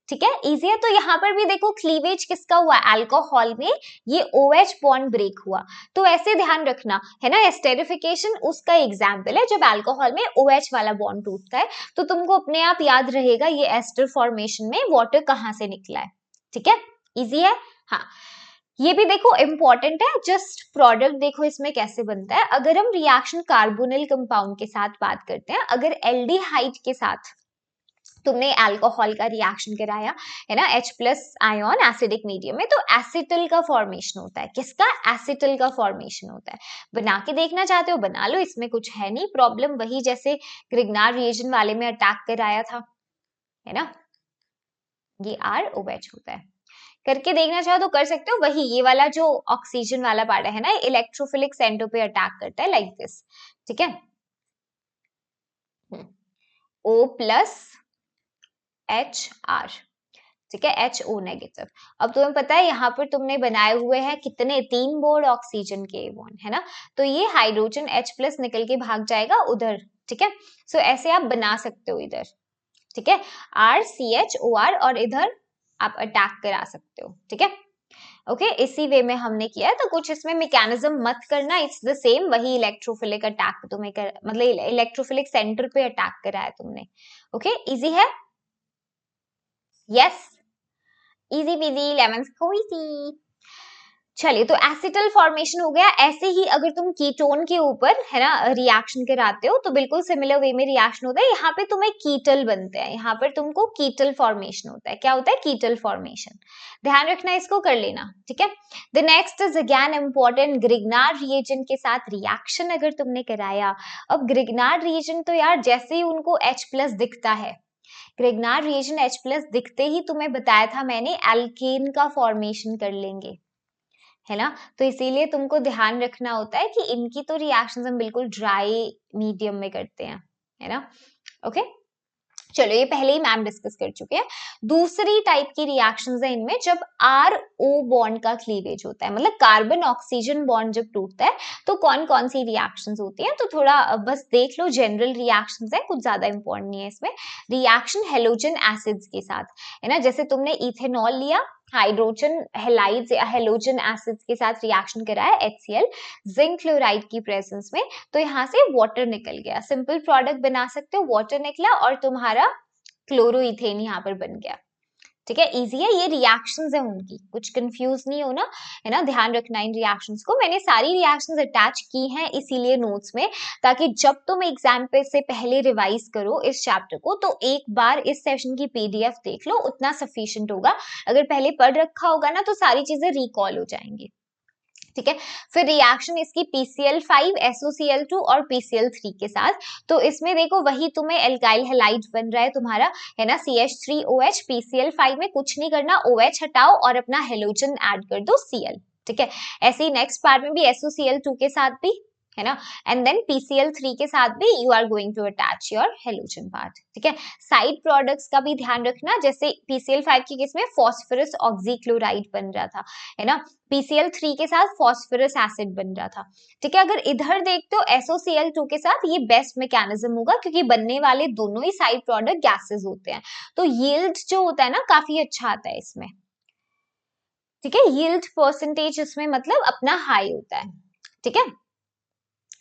ठीक है, इजी है। तो यहाँ पर भी देखो क्लीवेज किसका हुआ, अल्कोहल में ये OH बॉन्ड ब्रेक हुआ, तो ऐसे ध्यान रखना, है ना, एस्टेरिफिकेशन उसका एग्जाम्पल है जब अल्कोहल में OH वाला बॉन्ड टूटता है, तो तुमको अपने आप याद रहेगा ये एस्टर फॉर्मेशन में वाटर कहाँ से निकला है, ठीक है, इजी है। हाँ ये भी देखो इंपॉर्टेंट है, जस्ट प्रोडक्ट देखो इसमें कैसे बनता है। अगर हम रिएक्शन कार्बोनिल कंपाउंड के साथ बात करते हैं, अगर एल्डिहाइड के साथ तुमने अल्कोहल का रिएक्शन कराया है ना, H plus ion acidic medium में, तो एसिटल का फॉर्मेशन होता है। किसका? एसिटल का फॉर्मेशन होता है। बना के देखना चाहते हो बना लो, इसमें कुछ है नहीं प्रॉब्लम, वही जैसे ग्रिग्नार रिएजन वाले में अटैक कराया था, है ना, ये ROH होता है। करके देखना चाहो तो कर सकते हो, वही ये वाला जो ऑक्सीजन वाला पार्ट है ना, इलेक्ट्रोफिलिक सेंटर पे अटैक करता है लाइक दिस, ठीक है, O प्लस HR, ठीक है, HO नेगेटिव। अब तुम्हें पता है यहाँ पर तुमने बनाए हुए हैं कितने, 3 बोर्ड ऑक्सीजन के बॉन्ड, है ना, तो ये हाइड्रोजन H प्लस निकल के भाग जाएगा उधर, ठीक है। सो ऐसे आप बना सकते हो इधर, ठीक है, RCHOR, और इधर आप अटैक करा सकते हो, ठीक है। ओके इसी वे में हमने किया है, तो कुछ इसमें मैकेनिज्म मत करना, इट्स द सेम, वही इलेक्ट्रोफिलिक अटैक तुम्हें मतलब इलेक्ट्रोफिलिक सेंटर पे अटैक करा है तुमने। ओके इजी है, yes, easy busy lemon squeezy. चलिए, तो एसिटल फॉर्मेशन हो गया। ऐसे ही अगर तुम कीटोन के ऊपर है ना रिएक्शन कराते हो तो बिल्कुल सिमिलर वे में रिएक्शन होता है। यहाँ पे तुम्हें कीटल बनते हैं, यहाँ पर तुमको कीटल फॉर्मेशन होता है। क्या होता है? Ketal formation. ध्यान रखना, इसको कर लेना, ठीक है। The next is again important, Grignard reagent के साथ रिएक्शन अगर तुमने कराया। अब ग्रिग्नार रिएजेंट तो यार जैसे ही उनको H प्लस दिखता है, ग्रिग्नार रिएजेंट H प्लस दिखते ही तुम्हें बताया था मैंने, एल्केन का फॉर्मेशन कर लेंगे, है ना। तो इसीलिए तुमको ध्यान रखना होता है कि इनकी तो रिएक्शंस हम बिल्कुल ड्राई मीडियम में करते हैं, है ना। ओके चलो, ये पहले ही मैम डिस्कस कर चुके हैं। दूसरी टाइप की रिएक्शंस है इनमें जब RO बॉन्ड का क्लीवेज होता है, मतलब कार्बन ऑक्सीजन बॉन्ड जब टूटता है तो कौन कौन सी रिएक्शंस होती हैं, तो थोड़ा बस देख लो, जनरल रिएक्शंस है, कुछ ज्यादा इंपॉर्टेंट नहीं है इसमें। रिएक्शन हेलोजन एसिड्स के साथ, है ना, जैसे तुमने इथेनॉल लिया, हाइड्रोजन हेलाइड्स या हेलोजन एसिड्स के साथ रिएक्शन कराया HCl जिंक क्लोराइड की प्रेजेंस में, तो यहाँ से वाटर निकल गया, सिंपल प्रोडक्ट बना सकते हो, वाटर निकला और तुम्हारा क्लोरोइथेन यहाँ पर बन गया, ठीक है। इजी है, ये रिएक्शंस है उनकी, कुछ कंफ्यूज नहीं होना, है ना, ध्यान रखना इन रिएक्शंस को। मैंने सारी रिएक्शंस अटैच की हैं इसीलिए नोट्स में, ताकि जब तुम एग्जाम पे से पहले रिवाइज करो इस चैप्टर को तो एक बार इस सेशन की PDF देख लो, उतना सफिशिएंट होगा। अगर पहले पढ़ रखा होगा ना तो सारी चीजें रिकॉल हो जाएंगी, ठीक है। फिर रिएक्शन इसकी PCl5 SOCl2 और PCl3 के साथ, तो इसमें देखो वही तुम्हें एल्काइल हैलाइड बन रहा है तुम्हारा, है ना, CH3OH। PCl5 में कुछ नहीं करना, OH हटाओ और अपना हेलोजन ऐड कर दो Cl, ठीक है। ऐसे ही नेक्स्ट पार्ट में भी SOCl2 के साथ भी, है ना, एंड देन PCl3 के साथ भी you are going to attach your halogen part, ठीक है। साइड प्रोडक्ट्स का भी ध्यान रखना, जैसे PCl5 की केस में फॉस्फोरस ऑक्सीक्लोराइड बन रहा था, है ना, PCl3 के साथ फॉस्फोरस एसिड बन रहा था, ठीक है। अगर इधर देखते हो SOCl2 के साथ, ये बेस्ट मैकेनिज्म होगा क्योंकि बनने वाले दोनों ही साइड प्रोडक्ट गैसेस होते हैं, तो यील्ड जो होता है ना काफी अच्छा आता है इसमें, ठीक है। यील्ड परसेंटेज इसमें मतलब अपना हाई होता है, ठीक है।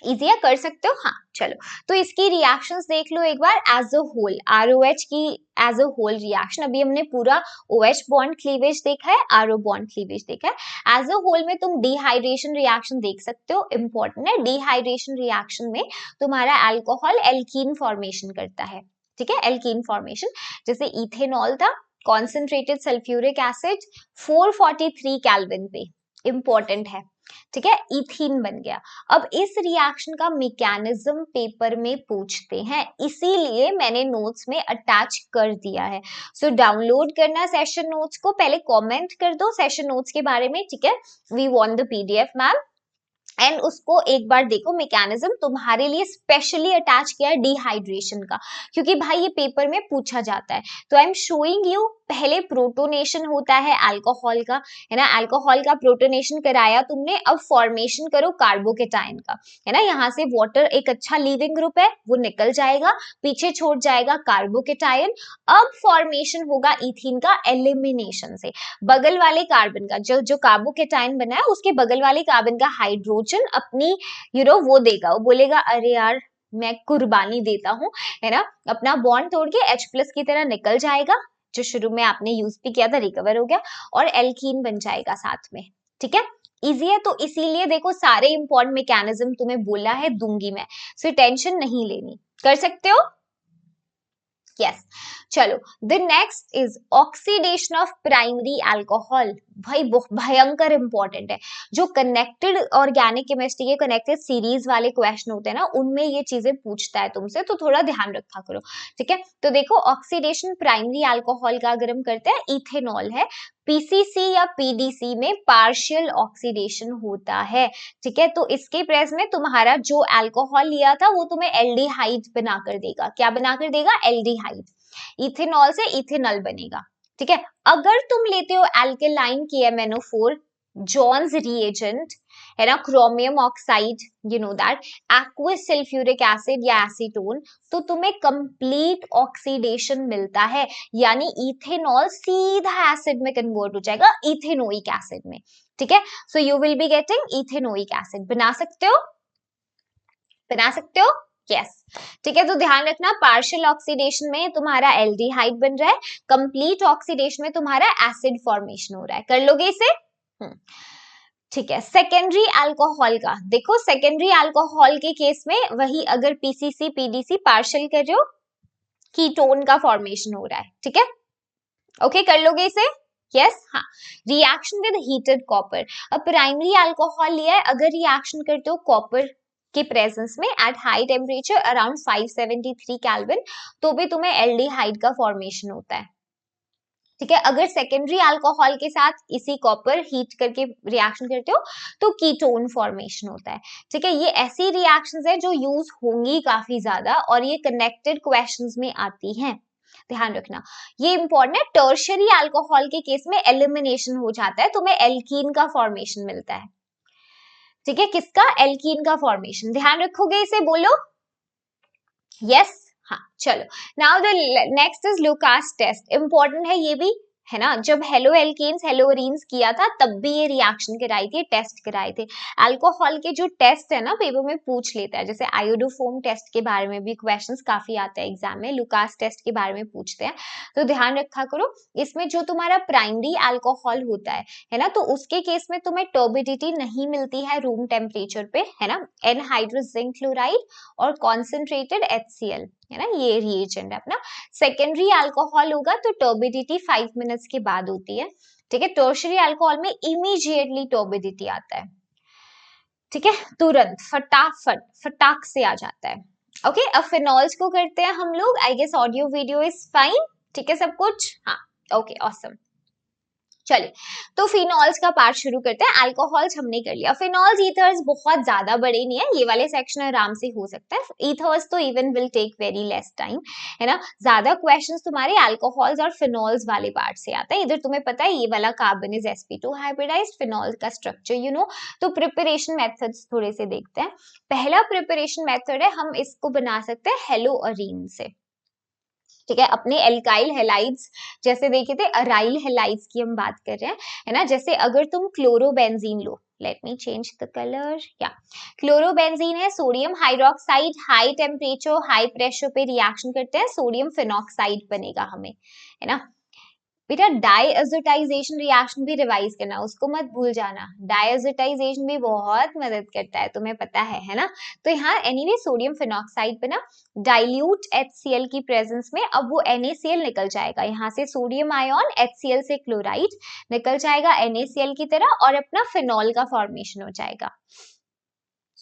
इजी है, कर सकते हो, हाँ। चलो, तो इसकी रिएक्शंस देख लो एक बार एज अ होल, ROH की एज अ होल रिएक्शन। अभी हमने पूरा OH बॉन्ड क्लीवेज देखा है, RO बॉन्ड क्लीवेज देखा है। एज अ होल में तुम डिहाइड्रेशन रिएक्शन देख सकते हो, इंपॉर्टेंट है। डिहाइड्रेशन रिएक्शन में तुम्हारा अल्कोहल एल्कीन फॉर्मेशन करता है, ठीक है, एल्कीन फॉर्मेशन। जैसे इथेनॉल था, कॉन्सेंट्रेटेड सल्फ्यूरिक एसिड 443 केल्विन पे, इंपॉर्टेंट है, ठीक है, इथीन बन गया। अब इस रिएक्शन का मैकेनिज्म पेपर में पूछते हैं, इसीलिए मैंने नोट्स में अटैच कर दिया है। सो डाउनलोड करना सेशन नोट्स को, पहले कमेंट कर दो सेशन नोट्स के बारे में, ठीक है, we want the PDF ma'am, and उसको एक बार देखो। मैकेनिज्म तुम्हारे लिए स्पेशली अटैच किया है डिहाइड्रेशन का, क्योंकि भाई ये पेपर में पूछा जाता है। तो आई एम शोइंग यू, पहले प्रोटोनेशन होता है अल्कोहल का, है ना, अल्कोहल का प्रोटोनेशन कराया तुमने, अब फॉर्मेशन करो कार्बोकेटाइन का, है ना। यहाँ से वाटर एक अच्छा लीविंग ग्रुप है, वो निकल जाएगा, पीछे छोड़ जाएगा कार्बोकेटाइन। अब फॉर्मेशन होगा इथीन का एलिमिनेशन से, बगल वाले कार्बन का जो कार्बोकेटाइन बना है उसके बगल वाले कार्बन का हाइड्रोजन अपनी वो देगा, वो बोलेगा अरे यार मैं कुर्बानी देता हूँ, है ना, अपना बॉन्ड तोड़ के H प्लस की तरह निकल जाएगा, जो शुरू में आपने यूज भी किया था, रिकवर हो गया, और एल्कीन बन जाएगा साथ में, ठीक है, इजी है, तो इसीलिए देखो सारे इंपॉर्टेंट मैकेनिज्म तुम्हें बोला है दूंगी मैं, सो टेंशन नहीं लेनी, कर सकते हो। यस, चलो, the next is oxidation of primary alcohol. भाई भयंकर इंपॉर्टेंट है, जो कनेक्टेड ऑर्गेनिक केमिस्ट्री के कनेक्टेड सीरीज वाले क्वेश्चन होते हैं ना, उनमें ये चीजें पूछता है तुमसे, तो थोड़ा ध्यान रखा करो, ठीक है। तो देखो, ऑक्सीडेशन प्राइमरी अल्कोहल का अगर हम करते हैं, इथेनॉल है, पीसीसी या पीडीसी में पार्शियल ऑक्सीडेशन होता है, ठीक है। तो इसके प्रेस में तुम्हारा जो अल्कोहल लिया था वो तुम्हें एल्डिहाइड बनाकर देगा, क्या बनाकर देगा, एल्डिहाइड, इथेनॉल से इथेनॉल बनेगा, ठीक है। अगर तुम लेते हो एल्केलाइन KMnO4, जॉन्स रिएजेंट है ना, chromium oxide, you know that, aqueous sulphuric acid या एसीटोन, तो तुम्हें कंप्लीट ऑक्सीडेशन मिलता है, यानी इथेनॉल सीधा एसिड में कन्वर्ट हो जाएगा, इथेनोइक एसिड में, ठीक है। So you will be getting ethanoic acid, बना सकते हो, बना सकते हो, यस, ठीक है। तो ध्यान रखना, पार्शियल ऑक्सीडेशन में तुम्हारा एल्डिहाइड बन रहा है, कंप्लीट ऑक्सीडेशन में तुम्हारा एसिड फॉर्मेशन हो रहा है, कर लोगे इसे, ठीक है। सेकेंडरी अल्कोहल का देखो, सेकेंडरी अल्कोहल के केस में वही, अगर पीसीसी पीडीसी पार्शियल कर रहे हो, कीटोन का फॉर्मेशन हो रहा है, ठीक है, ओके, कर लोगे इसे, यस, हाँ। रिएक्शन विद हीटेड कॉपर, अब प्राइमरी अल्कोहल लिया है, अगर रिएक्शन करते हो कॉपर के प्रेजेंस में at high temperature around 573 kelvin, तो भी तुम्हें एल्डिहाइड का फॉर्मेशन होता है, ठीक है। अगर सेकेंडरी अल्कोहल के साथ इसी कॉपर हीट करके रिएक्शन करते हो तो कीटोन फॉर्मेशन होता है, ठीक है। ये ऐसी रिएक्शंस है जो यूज होंगी काफी ज्यादा, और ये कनेक्टेड क्वेश्चंस में आती हैं, ध्यान रखना, ये इंपॉर्टेंट है। टर्शियरी अल्कोहल के केस में एलिमिनेशन हो जाता है, तुम्हें एल्कीन का फॉर्मेशन मिलता है, ठीक है, किसका, एल्कीन का फॉर्मेशन, ध्यान रखोगे इसे, बोलो यस, हाँ, चलो। Now the next is Lucas test, important है ये भी, है ना, जब हेलो एल्केन्स हेलो अरीन्स किया था तब भी ये रिएक्शन कराई थी, टेस्ट कराए थे। अल्कोहल के जो टेस्ट है ना, पेपर में पूछ लेता है, जैसे आयोडोफोम टेस्ट के बारे में भी क्वेश्चंस काफी आते हैं एग्जाम में, लुकास टेस्ट के बारे में पूछते हैं, तो ध्यान रखा करो। इसमें जो तुम्हारा प्राइमरी अल्कोहल होता है ना, तो उसके केस में तुम्हें टर्बिडिटी नहीं मिलती है रूम टेम्परेचर पे, है ना, एनहाइड्रस जिंक क्लोराइड और कॉन्सेंट्रेटेड HCl, है ना, ये रिएजेंट है अपना। सेकेंडरी अल्कोहल होगा तो टर्बिडिटी 5 मिनट्स के बाद होती है, ठीक है। टर्शियरी अल्कोहल में इमीडिएटली टर्बिडिटी आता है, ठीक है, तुरंत फटाफट फटाक से आ जाता है, ओके। अब फिनॉल्स को करते हैं हम लोग, I guess audio video is fine, ठीक है सब कुछ, हाँ, ओके, ऑसम। चलिए, तो फिनॉल्स का पार्ट शुरू करते हैं। अल्कोहल्स हमने कर लिया, फिनॉल्स ईथर्स बहुत ज्यादा बड़े नहीं है, ये वाले सेक्शन आराम से हो सकता है, ईथर्स तो even will take very less time, है ना। ज्यादा क्वेश्चंस तुम्हारे अल्कोहल्स और फिनॉल्स वाले पार्ट से आता है, इधर तुम्हें पता है ये वाला carbon is sp2 hybridised, phenol का स्ट्रक्चर यू नो। तो प्रिपरेशन मेथड्स थोड़े से देखते हैं। पहला प्रिपरेशन मेथड है, हम इसको बना सकते हैं हेलो अरीन से, ठीक है। अपने एल्काइल हेलाइड्स जैसे देखे थे, अराइल हेलाइड्स की हम बात कर रहे हैं, है ना। जैसे अगर तुम chlorobenzene low, let me change the colour, या क्लोरोबेंजीन है, sodium hydroxide, high temperature high pressure पे रिएक्शन करते हैं, सोडियम फिनॉक्साइड बनेगा हमें, है ना। बेटा डाइएज़ोटाइजेशन रिएक्शन भी रिवाइज करना, उसको मत भूल जाना, डाइएज़ोटाइजेशन भी बहुत मदद करता है, तुम्हें पता है ना। तो यहाँ एनीवे सोडियम फिनॉक्साइड बना, डाइल्यूट HCl की प्रेजेंस में, अब वो NaCl निकल जाएगा, यहाँ से सोडियम आयन HCl से क्लोराइड निकल जाएगा NaCl की तरह, और अपना फिनॉल का फॉर्मेशन हो जाएगा।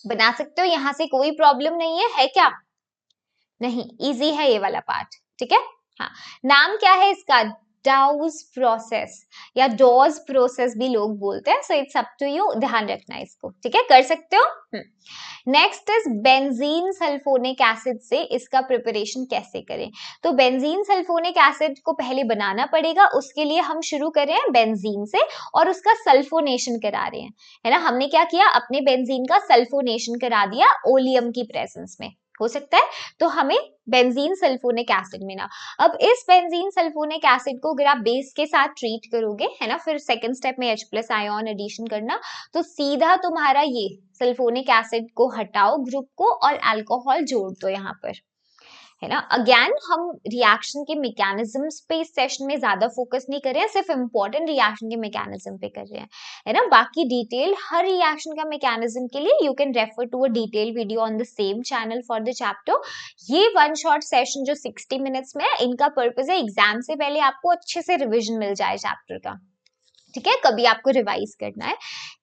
बना सकते हो, यहाँ से कोई प्रॉब्लम नहीं है क्या, नहीं, इजी है ये वाला पार्ट, ठीक है। हाँ, नाम क्या है इसका, डाउज प्रोसेस या डॉज प्रोसेस भी लोग बोलते हैं, so it's up to you, ध्यान रखना इसको, ठीक है, कर सकते हो। Next is benzene sulphonic acid से इसका प्रिपरेशन कैसे करें। तो बेंजीन सल्फोनिक एसिड को पहले बनाना पड़ेगा, उसके लिए हम शुरू कर रहे हैं बेंजीन से और उसका सल्फोनेशन करा रहे हैं, है ना। हमने क्या किया, अपने बेंजीन का सल्फोनेशन करा दिया ओलियम की प्रेजेंस में, हो सकता है, तो हमें बेंजीन सल्फोनिक एसिड मिला। अब इस बेंजीन सल्फोनिक एसिड को अगर आप बेस के साथ ट्रीट करोगे, है ना, फिर सेकंड स्टेप में H+ आयन एडिशन करना, तो सीधा तुम्हारा ये सल्फोनिक एसिड को हटाओ ग्रुप को और अल्कोहल जोड़ दो यहाँ पर, है ना। अगेन हम रिएक्शन के मैकेनिज्म्स पे इस सेशन में ज्यादा फोकस नहीं कर रहे हैं, सिर्फ इंपॉर्टेंट रिएक्शन के मैकेनिज्म पे कर रहे हैं, है ना। बाकी डिटेल हर रिएक्शन का मैकेनिज्म के लिए you can refer to a detail video on the same channel for the chapter. ये वन शॉट सेशन जो 60 मिनट्स में है, इनका पर्पज है एग्जाम से पहले आपको अच्छे से रिविजन मिल जाए चैप्टर का, ठीक है। कभी आपको रिवाइज करना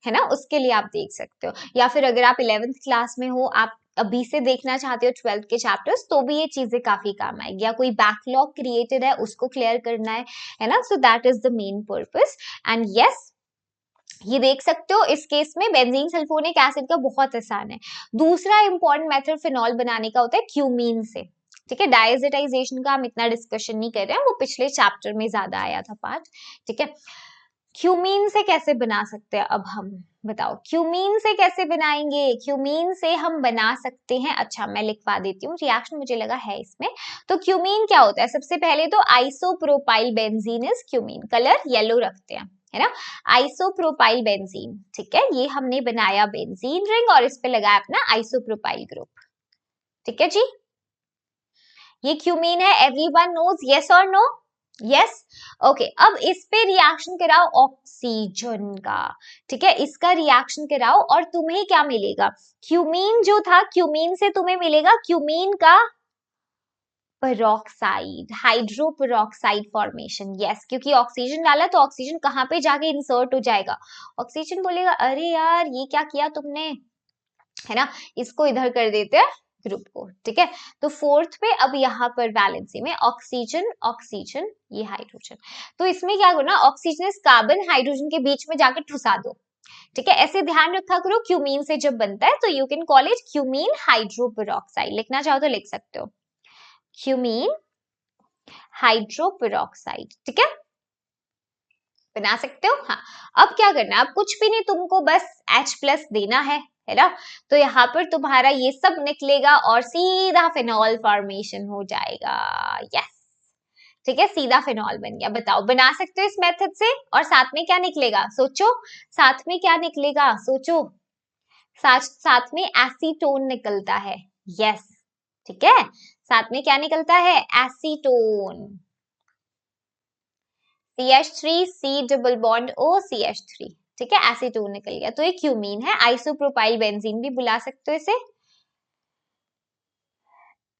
है ना, उसके लिए आप देख सकते हो। या फिर अगर आप 11th क्लास में हो, आप अभी से देखना चाहते हो 12th के चैप्टर्स, तो भी ये चीजें काफी काम आएगी। या कोई बैकलॉग क्रिएटेड है उसको क्लियर करना है ना। So that is the main purpose. And yes, ये देख सकते हो इस केस में बेंजीन सल्फोनिक एसिड का बहुत आसान है। दूसरा इंपॉर्टेंट मेथड फिनॉल बनाने का होता है क्यूमीन से, ठीक है। डायजेटाइजेशन का हम इतना डिस्कशन नहीं कर रहे हैं, वो पिछले चैप्टर में ज्यादा आया था पार्ट, ठीक है। क्यूमीन से कैसे बना सकते हैं अब हम, बताओ क्यूमीन से कैसे बनाएंगे। क्यूमीन से हम बना सकते हैं, अच्छा मैं लिखवा देती हूँ, रिएक्शन मुझे लगा है इसमें। तो क्यूमीन क्या होता है, सबसे पहले तो isopropyl benzene is cumene, colour yellow रखते हैं, है ना। आइसोप्रोपाइल बेंजीन, ठीक है। ये हमने बनाया बेंजीन रिंग और इस पे लगाया अपना आइसोप्रोपाइल ग्रुप, ठीक है जी। ये क्यूमीन है, एवरीवन नोज, यस और नो, यस ओके। अब इस पे रिएक्शन कराओ ऑक्सीजन का, ठीक है। इसका रिएक्शन कराओ और तुम्हें क्या मिलेगा, क्यूमीन जो था, क्यूमीन से तुम्हें मिलेगा क्यूमीन का peroxide, hydro peroxide formation, yes. क्योंकि ऑक्सीजन डाला तो ऑक्सीजन कहाँ पे जाके इंसर्ट हो जाएगा, ऑक्सीजन बोलेगा अरे यार ये क्या किया तुमने, है ना, इसको इधर कर देते हैं ग्रुप को, ठीक है। तो फोर्थ पे अब यहाँ पर वैलेंसी में ऑक्सीजन ऑक्सीजन, ये हाइड्रोजन, तो इसमें क्या करना, ऑक्सीजन कार्बन हाइड्रोजन के बीच में जाके ठुसा दो, ठीक है। ऐसे ध्यान रखा करो क्यूमीन से जब बनता है, तो you can call it cumene hydroperoxide, लिखना चाहो तो लिख सकते हो क्यूमीन हाइड्रोपेरोक्साइड, ठीक है, बना सकते हो। हाँ, अब क्या करना है, अब कुछ भी नहीं, तुमको बस H+ देना है ना। तो यहाँ पर तुम्हारा ये सब निकलेगा और सीधा फिनॉल फॉर्मेशन हो जाएगा, यस, ठीक है, सीधा फिनॉल बन गया। बताओ बना सकते हो इस मेथड से, और साथ में क्या निकलेगा सोचो, साथ में क्या निकलेगा सोचो, साथ में एसीटोन निकलता है, यस, ठीक है। साथ में क्या निकलता है, acetone, CH3 C double bond O CH3, ठीक है, एसीटोन निकल गया। तो ये क्यूमीन है, आइसोप्रोपाइल बेंजीन भी बुला सकते हो इसे,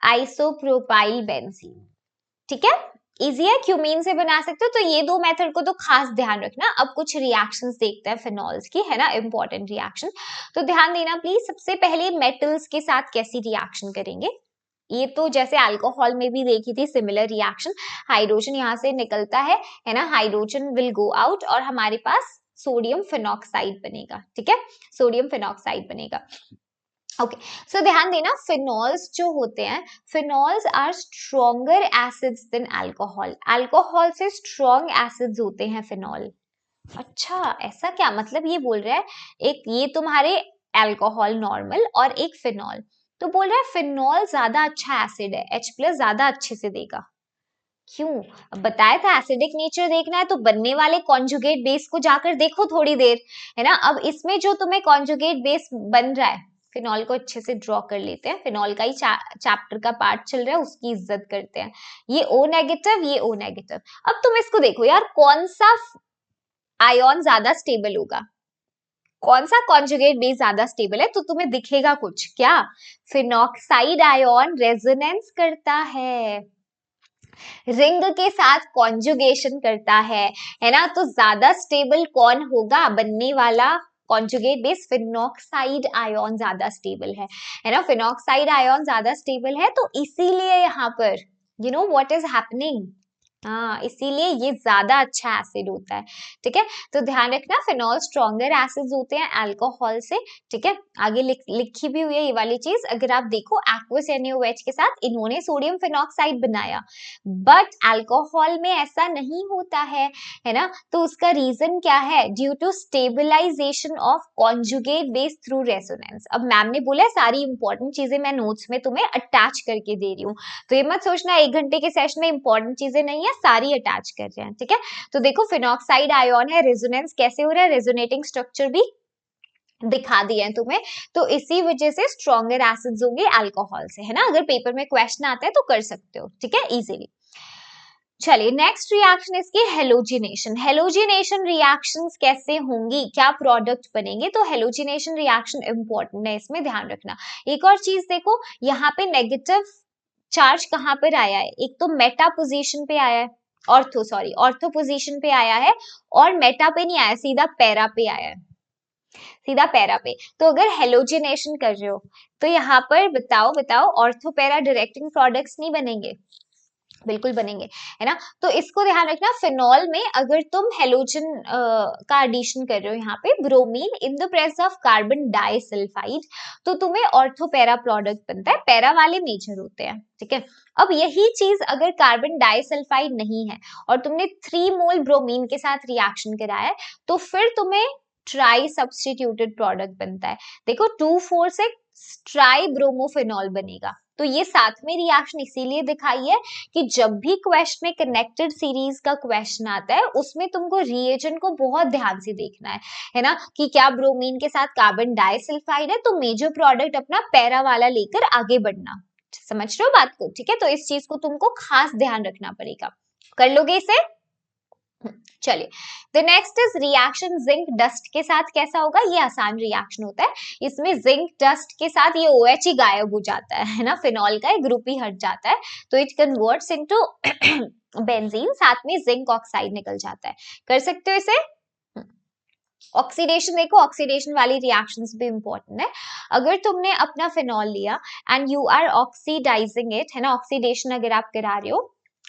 आइसोप्रोपाइल बेंजीन, ठीक है, इजी है, क्यूमीन से बना सकते हो। तो ये दो मेथड को तो खास ध्यान रखना। अब कुछ रिएक्शंस देखते हैं फिनॉल्स की, है ना, इंपॉर्टेंट रिएक्शन, तो ध्यान देना प्लीज। सबसे पहले मेटल्स के साथ कैसी रिएक्शन करेंगे, ये तो जैसे अल्कोहल में भी देखी थी सिमिलर रिएक्शन, हाइड्रोजन यहाँ से निकलता है ना, हाइड्रोजन विल गो आउट और हमारे पास सोडियम फिनॉक्साइड बनेगा, ठीक है, सोडियम फिनॉक्साइड बनेगा, ओके। सो ध्यान देना, फिनॉल्स जो होते हैं, phenols are stronger acids than alcohol, alcohol से स्ट्रॉन्ग एसिड्स होते हैं फिनॉल। अच्छा ऐसा क्या, मतलब ये बोल रहा है एक ये तुम्हारे अल्कोहल नॉर्मल और एक फिनॉल, तो बोल रहा है फिनॉल ज्यादा अच्छा एसिड है, H+ ज्यादा अच्छे से देगा, क्यों, अब बताया था एसिडिक नेचर देखना है तो बनने वाले कॉन्जुगेट बेस को जाकर देखो थोड़ी देर, है ना। अब इसमें जो तुम्हें कॉन्जुगेट बेस बन रहा है, फिनॉल को अच्छे से ड्रॉ कर लेते हैं, फिनॉल का ही चैप्टर का पार्ट चल रहा है, उसकी इज्जत करते हैं, ये O नेगेटिव, ये O नेगेटिव। अब तुम इसको देखो यार, कौन सा आयन ज्यादा स्टेबल होगा, कौन सा कॉन्जुगेट बेस ज्यादा स्टेबल है, तो तुम्हें दिखेगा कुछ क्या, फिनॉक्साइड आयन रेजोनेंस करता है, रिंग के साथ कॉन्जुगेशन करता है ना। तो ज्यादा स्टेबल कौन होगा, बनने वाला कॉन्जुगेट बेस फिनॉक्साइड आयन ज्यादा स्टेबल है ना, फिनॉक्साइड आयन ज्यादा स्टेबल है, तो इसीलिए यहाँ पर you know what is happening, हाँ इसीलिए ये ज्यादा अच्छा एसिड होता है, ठीक है। तो ध्यान रखना, फिनॉल स्ट्रॉन्गर एसिड्स होते हैं अल्कोहल से, ठीक है। आगे लिखी भी हुई है ये वाली चीज, अगर आप देखो एक्वस NaOH के साथ इन्होंने सोडियम फिनॉक्साइड बनाया, बट अल्कोहल में ऐसा नहीं होता है ना। तो उसका रीजन क्या है, due to stabilisation of conjugate base through resonance. अब मैम ने बोला सारी इंपॉर्टेंट चीजें मैं नोट्स में तुम्हें अटैच करके दे रही हूँ, तो ये मत सोचना 1 घंटे के सेशन में इंपॉर्टेंट चीजें नहीं है, सारी अटैच कर रहे हैं, ठीक है। तो देखो फिनॉक्साइड आयन है, रेजोनेंस कैसे हो रहा है, रेजोनेटिंग स्ट्रक्चर भी दिखा दिए हैं तुम्हें, तो इसी वजह से स्ट्रॉन्गर एसिड्स होंगे अल्कोहल से, है ना। अगर पेपर में क्वेश्चन आता है तो कर सकते हो, ठीक है, इजीली। चलिए नेक्स्ट रिएक्शन इसकी हेलोजिनेशन। हेलोजिनेशन रिएक्शंस कैसे होंगी, क्या प्रोडक्ट बनेंगे, तो हेलोजिनेशन रिएक्शन इंपॉर्टेंट है, इसमें ध्यान रखना। एक और चीज देखो, यहाँ पे नेगेटिव चार्ज कहाँ पर आया है, एक तो मेटा पोजीशन पे आया है, ऑर्थो पोजीशन पे आया है, और मेटा पे नहीं आया, सीधा पैरा पे आया है, सीधा पैरा पे। तो अगर हेलोजिनेशन कर रहे हो तो यहाँ पर बताओ ऑर्थो पैरा डायरेक्टिंग प्रोडक्ट्स नहीं बनेंगे, बिल्कुल बनेंगे, है ना। तो इसको ध्यान रखना, फिनॉल में अगर तुम हेलोजन का एडिशन कर रहे हो यहाँ पे bromine in the presence of carbon disulphide, तो तुम्हें ऑर्थो पैरा प्रोडक्ट बनता है, पैरा वाले मेजर होते हैं, ठीक है। अब यही चीज अगर कार्बन डाइसल्फाइड नहीं है और तुमने 3 मोल ब्रोमीन के साथ रिएक्शन कराया है, तो फिर तुम्हें ट्राई सब्स्टिट्यूटेड प्रोडक्ट बनता है। देखो 2,4 से ट्राई ब्रोमोफिनॉल बनेगा। तो ये सातवें रिएक्शन इसीलिए दिखाई है कि जब भी क्वेश्चन में कनेक्टेड सीरीज का क्वेश्चन आता है उसमें तुमको रिएजेंट को बहुत ध्यान से देखना है ना, कि क्या ब्रोमीन के साथ कार्बन डाइसल्फाइड है, तो मेजर प्रोडक्ट अपना पैरा वाला लेकर आगे बढ़ना। समझ रहे हो बात को, ठीक है। तो इस चीज को तुमको खास ध्यान रखना पड़ेगा, कर लोगे इसे। चलिए the next is reaction zinc dust के साथ कैसा होगा, ये आसान रिएक्शन होता है। इसमें जिंक डस्ट के साथ ये OH ही गायब हो जाता है ना, फिनॉल का एक ग्रुप ही हट जाता है, तो इट कन्वर्ट्स इनटू बेंजीन, साथ में जिंक ऑक्साइड निकल जाता है। कर सकते हो इसे। ऑक्सीडेशन देखो, ऑक्सीडेशन वाली रिएक्शंस भी इंपॉर्टेंट है। अगर तुमने अपना फिनॉल लिया and you are oxidising it, है ना, ऑक्सीडेशन अगर आप करा रहे हो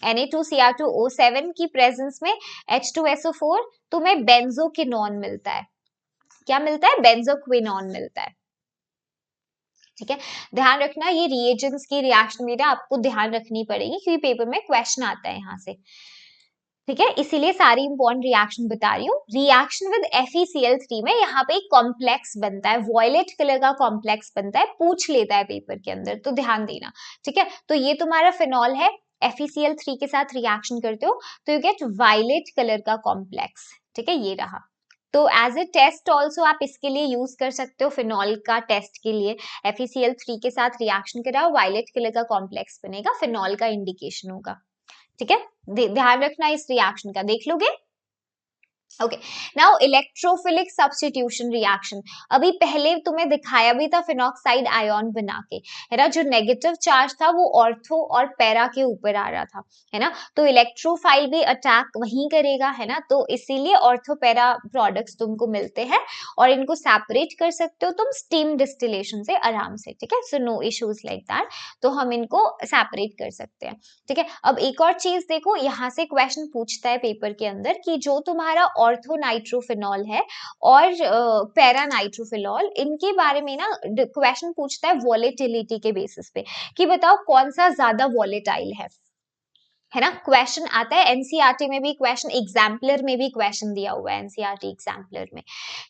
Na2Cr2O7 की प्रेजेंस में H2SO4, तुम्हें बेंजोक्विनोन मिलता है। क्या मिलता है, बेंजोक्विनोन मिलता है, ठीक है। ध्यान रखना, ये रिएजेंट्स की रिएक्शन में आपको ध्यान रखनी पड़ेगी क्योंकि पेपर में क्वेश्चन आता है यहाँ से, ठीक है, इसीलिए सारी इंपॉर्टेंट रिएक्शन बता रही हूँ। रिएक्शन विद FeCl3 में यहाँ पे एक कॉम्प्लेक्स बनता है, वॉयलेट कलर का कॉम्प्लेक्स बनता है, पूछ लेता है पेपर के अंदर, तो ध्यान देना, ठीक है। तो ये तुम्हारा फिनॉल है, FeCl3 के साथ रिएक्शन करते हो तो यू गेट वायलेट कलर का कॉम्प्लेक्स, ठीक है, ये रहा। तो एज ए टेस्ट ऑल्सो आप इसके लिए यूज कर सकते हो, फिनॉल का टेस्ट के लिए FeCl3 के साथ रिएक्शन कराओ, वायलेट कलर का कॉम्प्लेक्स बनेगा, फिनॉल का इंडिकेशन होगा, ठीक है। ध्यान रखना इस रिएक्शन का, देख लोगे। Okay, now electrophilic substitution reaction. अभी पहले तुम्हें दिखाया भी था फिनॉक्साइड आयन बना के, है ना, जो नेगेटिव चार्ज था वो ऑर्थो और पैरा के ऊपर आ रहा था, है ना। तो इलेक्ट्रोफाइल भी अटैक वहीं करेगा, है ना, तो इसीलिए ऑर्थो पैरा प्रोडक्ट्स तुमको मिलते हैं और इनको सेपरेट कर सकते हो तुम स्टीम डिस्टिलेशन से आराम से, ठीक है। So no issues like that, तो हम इनको सेपरेट कर सकते हैं, ठीक है। अब एक और चीज देखो, यहाँ से क्वेश्चन पूछता है पेपर के अंदर कि जो तुम्हारा ऑर्थो नाइट्रोफिनॉल है और पैरा नाइट्रोफिनॉल, इनके बारे में ना क्वेश्चन पूछता है वॉलेटिलिटी के बेसिस पे, कि बताओ कौन सा ज्यादा वॉलेटाइल है ना। क्वेश्चन आता है एनसीईआरटी में भी, क्वेश्चन एग्जाम्पलर में भी क्वेश्चन दिया हुआ है एनसीईआरटी एग्जाम्पलर में,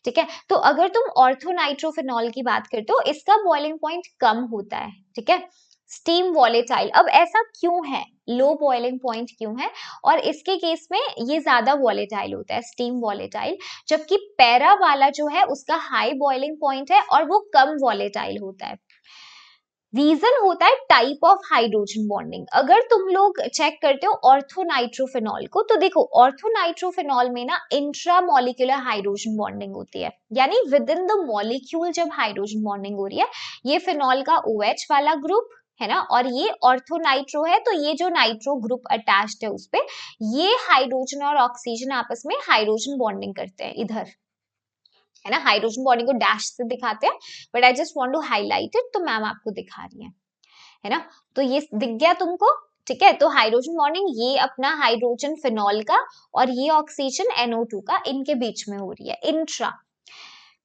ठीक है। तो अगर तुम ऑर्थो नाइट्रोफिनॉल की बात करते हो, इसका बॉइलिंग पॉइंट कम होता है, ठीक है, स्टीम वॉलेटाइल। अब ऐसा क्यों है, लो बॉइलिंग पॉइंट क्यों है, और इसके केस में ये ज्यादा वॉलेटाइल होता है, स्टीम वॉलेटाइल, जबकि पैरा वाला जो है उसका हाई बॉइलिंग पॉइंट है और वो कम वॉलेटाइल होता है। रीजन होता है टाइप ऑफ हाइड्रोजन बॉन्डिंग। अगर तुम लोग चेक करते हो ऑर्थो नाइट्रोफिनॉल को, तो देखो ऑर्थो नाइट्रोफिनॉल में ना इंट्रा मॉलिक्यूलर हाइड्रोजन बॉन्डिंग होती है, यानी विद इन द मॉलिक्यूल जब हाइड्रोजन बॉन्डिंग हो रही है, ये फिनॉल का OH वाला ग्रुप है ना, और ये ऑर्थो नाइट्रो है, तो ये जो नाइट्रो ग्रुप अटैच्ड है उस पे ये हाइड्रोजन और ऑक्सीजन आपस में हाइड्रोजन बॉन्डिंग करते हैं इधर, है ना। हाइड्रोजन बॉन्डिंग को डैश से दिखाते हैं, but I just want to highlight it, तो मैम आपको दिखा रही है ना। तो ये दिख गया तुमको, ठीक है। तो हाइड्रोजन बॉन्डिंग ये अपना हाइड्रोजन फिनॉल का और ये ऑक्सीजन NO2 का इनके बीच में हो रही है, इंट्रा,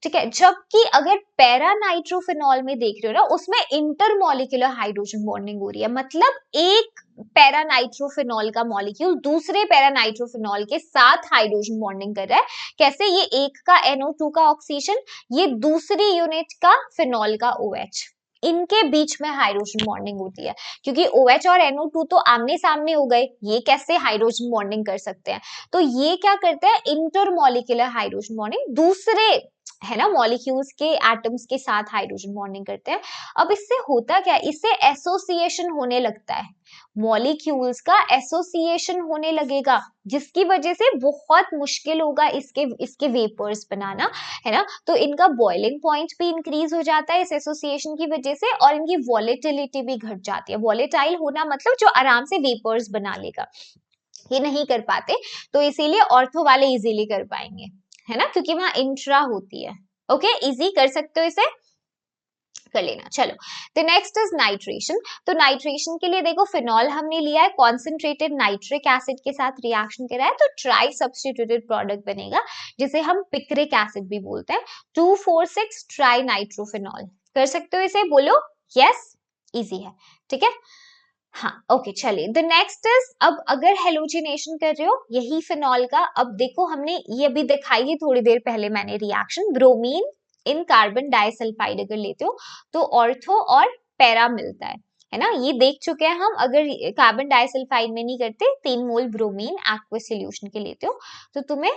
ठीक है। जबकि अगर पैरा नाइट्रोफिनॉल में देख रहे हो ना, उसमें इंटरमॉलिक्यूलर हाइड्रोजन बॉन्डिंग हो रही है, मतलब एक पैरा नाइट्रोफिनॉल का मॉलिक्यूल दूसरे पैरा नाइट्रोफिनॉल के साथ हाइड्रोजन बॉन्डिंग कर रहा है। कैसे, ये एक का NO2 का ऑक्सीजन, ये दूसरी यूनिट का फिनॉल का OH, इनके बीच में हाइड्रोजन बॉन्डिंग होती है, क्योंकि OH और NO2 तो आमने सामने हो गए, ये कैसे हाइड्रोजन बॉन्डिंग कर सकते हैं। तो ये क्या करते हैं, इंटरमॉलिक्यूलर हाइड्रोजन बॉन्डिंग दूसरे है ना, मॉलिक्यूल्स के एटम्स के साथ हाइड्रोजन बॉन्डिंग करते हैं। अब इससे होता क्या है, इससे एसोसिएशन होने लगता है, मॉलिक्यूल्स का एसोसिएशन होने लगेगा, जिसकी वजह से बहुत मुश्किल होगा इसके वेपर्स बनाना, है ना। तो इनका बॉइलिंग पॉइंट भी इंक्रीज हो जाता है इस एसोसिएशन की वजह से, और इनकी वॉलेटिलिटी भी घट जाती है। वॉलेटाइल होना मतलब जो आराम से वेपर्स बना लेगा, ये नहीं कर पाते, तो इसीलिए ऑर्थो वाले इजीली कर पाएंगे, है ना, क्योंकि वहां इंट्रा होती है। ओके, इजी कर सकते हो, इसे कर लेना। चलो, द नेक्स्ट इज नाइट्रेशन। तो नाइट्रेशन के लिए देखो, फिनॉल हमने लिया है, कॉन्सेंट्रेटेड नाइट्रिक एसिड के साथ रिएक्शन करा है, तो ट्राई सब्स्टिट्यूटेड प्रोडक्ट बनेगा, जिसे हम पिक्रिक एसिड भी बोलते हैं, 2,4,6 ट्राई नाइट्रोफिनॉल। कर सकते हो इसे, बोलो यस, इजी है, ठीक है। हाँ, ओके, चलिए द नेक्स्ट इज, अब अगर हेलोजिनेशन कर रहे हो यही फिनॉल का, अब देखो हमने ये अभी दिखाई है थोड़ी देर पहले मैंने reaction, bromine in carbon disulphide अगर लेते हो तो ऑर्थो और पैरा मिलता है ना, ये देख चुके हैं हम। अगर कार्बन डाइसल्फाइड में नहीं करते, 3 मोल ब्रोमीन एक्वस सॉल्यूशन के लेते हो तो तुम्हें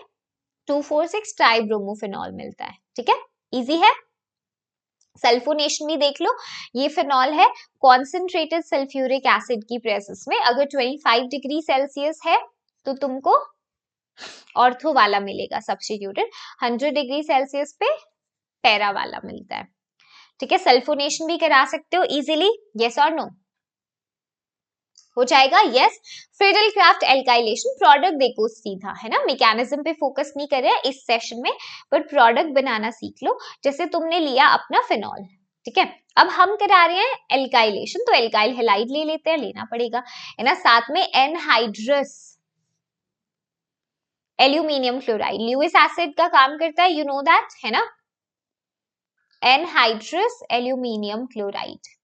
2,4,6 ट्राइब्रोमोफिनॉल मिलता है, ठीक है, इजी है। सल्फोनेशन भी देख लो, ये फिनॉल है, कॉन्सेंट्रेटेड सल्फ्यूरिक एसिड की प्रेजेंस में अगर 25 डिग्री सेल्सियस है तो तुमको ऑर्थो वाला मिलेगा सब्स्टिट्यूटेड, 100 डिग्री सेल्सियस पे पैरा वाला मिलता है, ठीक है। सल्फोनेशन भी करा सकते हो इजीली, यस और नो, हो जाएगा, यस। फ्रिडल-क्राफ्ट एल्काइलेशन, प्रोडक्ट देखो सीधा, है ना, मैकेनिज्म पे फोकस नहीं कर रहे हैं इस सेशन में, बट प्रोडक्ट बनाना सीख लो, जैसे तुमने लिया अपना फिनॉल, ठीक है। अब हम करा रहे हैं एल्काइलेशन, तो एल्काइल हैलाइड ले लेते हैं, लेना पड़ेगा, है ना, साथ में anhydrous aluminium chloride, Lewis acid का काम करता है, यू नो दैट, है ना, एनहाइड्रस एल्यूमिनियम क्लोराइड,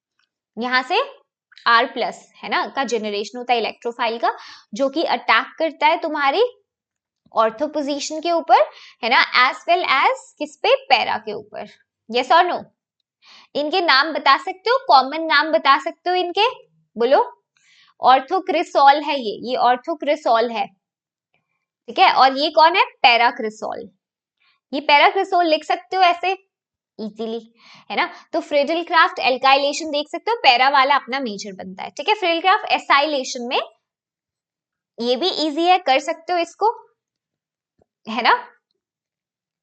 यहां से R प्लस, है ना, का जनरेशन होता है इलेक्ट्रोफाइल का, जो कि अटैक करता है तुम्हारी ऑर्थो पोजीशन के ऊपर, है ना, एज वेल एज किस पे, पैरा के ऊपर, यस और नो। इनके नाम बता सकते हो, कॉमन नाम बता सकते हो इनके, बोलो। ऑर्थोक्रिसॉल है, ये ऑर्थोक्रिसॉल है, ठीक है, और ये कौन है, पैराक्रिसॉल, ये पैराक्रिसॉल लिख सकते हो ऐसे इजीली, है ना। तो फ्रिडल-क्राफ्ट एल्काइलेशन देख सकते हो, पैरा वाला अपना मेजर बनता है, ठीक है। फ्रिडल-क्राफ्ट एसाइलेशन में ये भी इजी है, कर सकते हो इसको, है ना।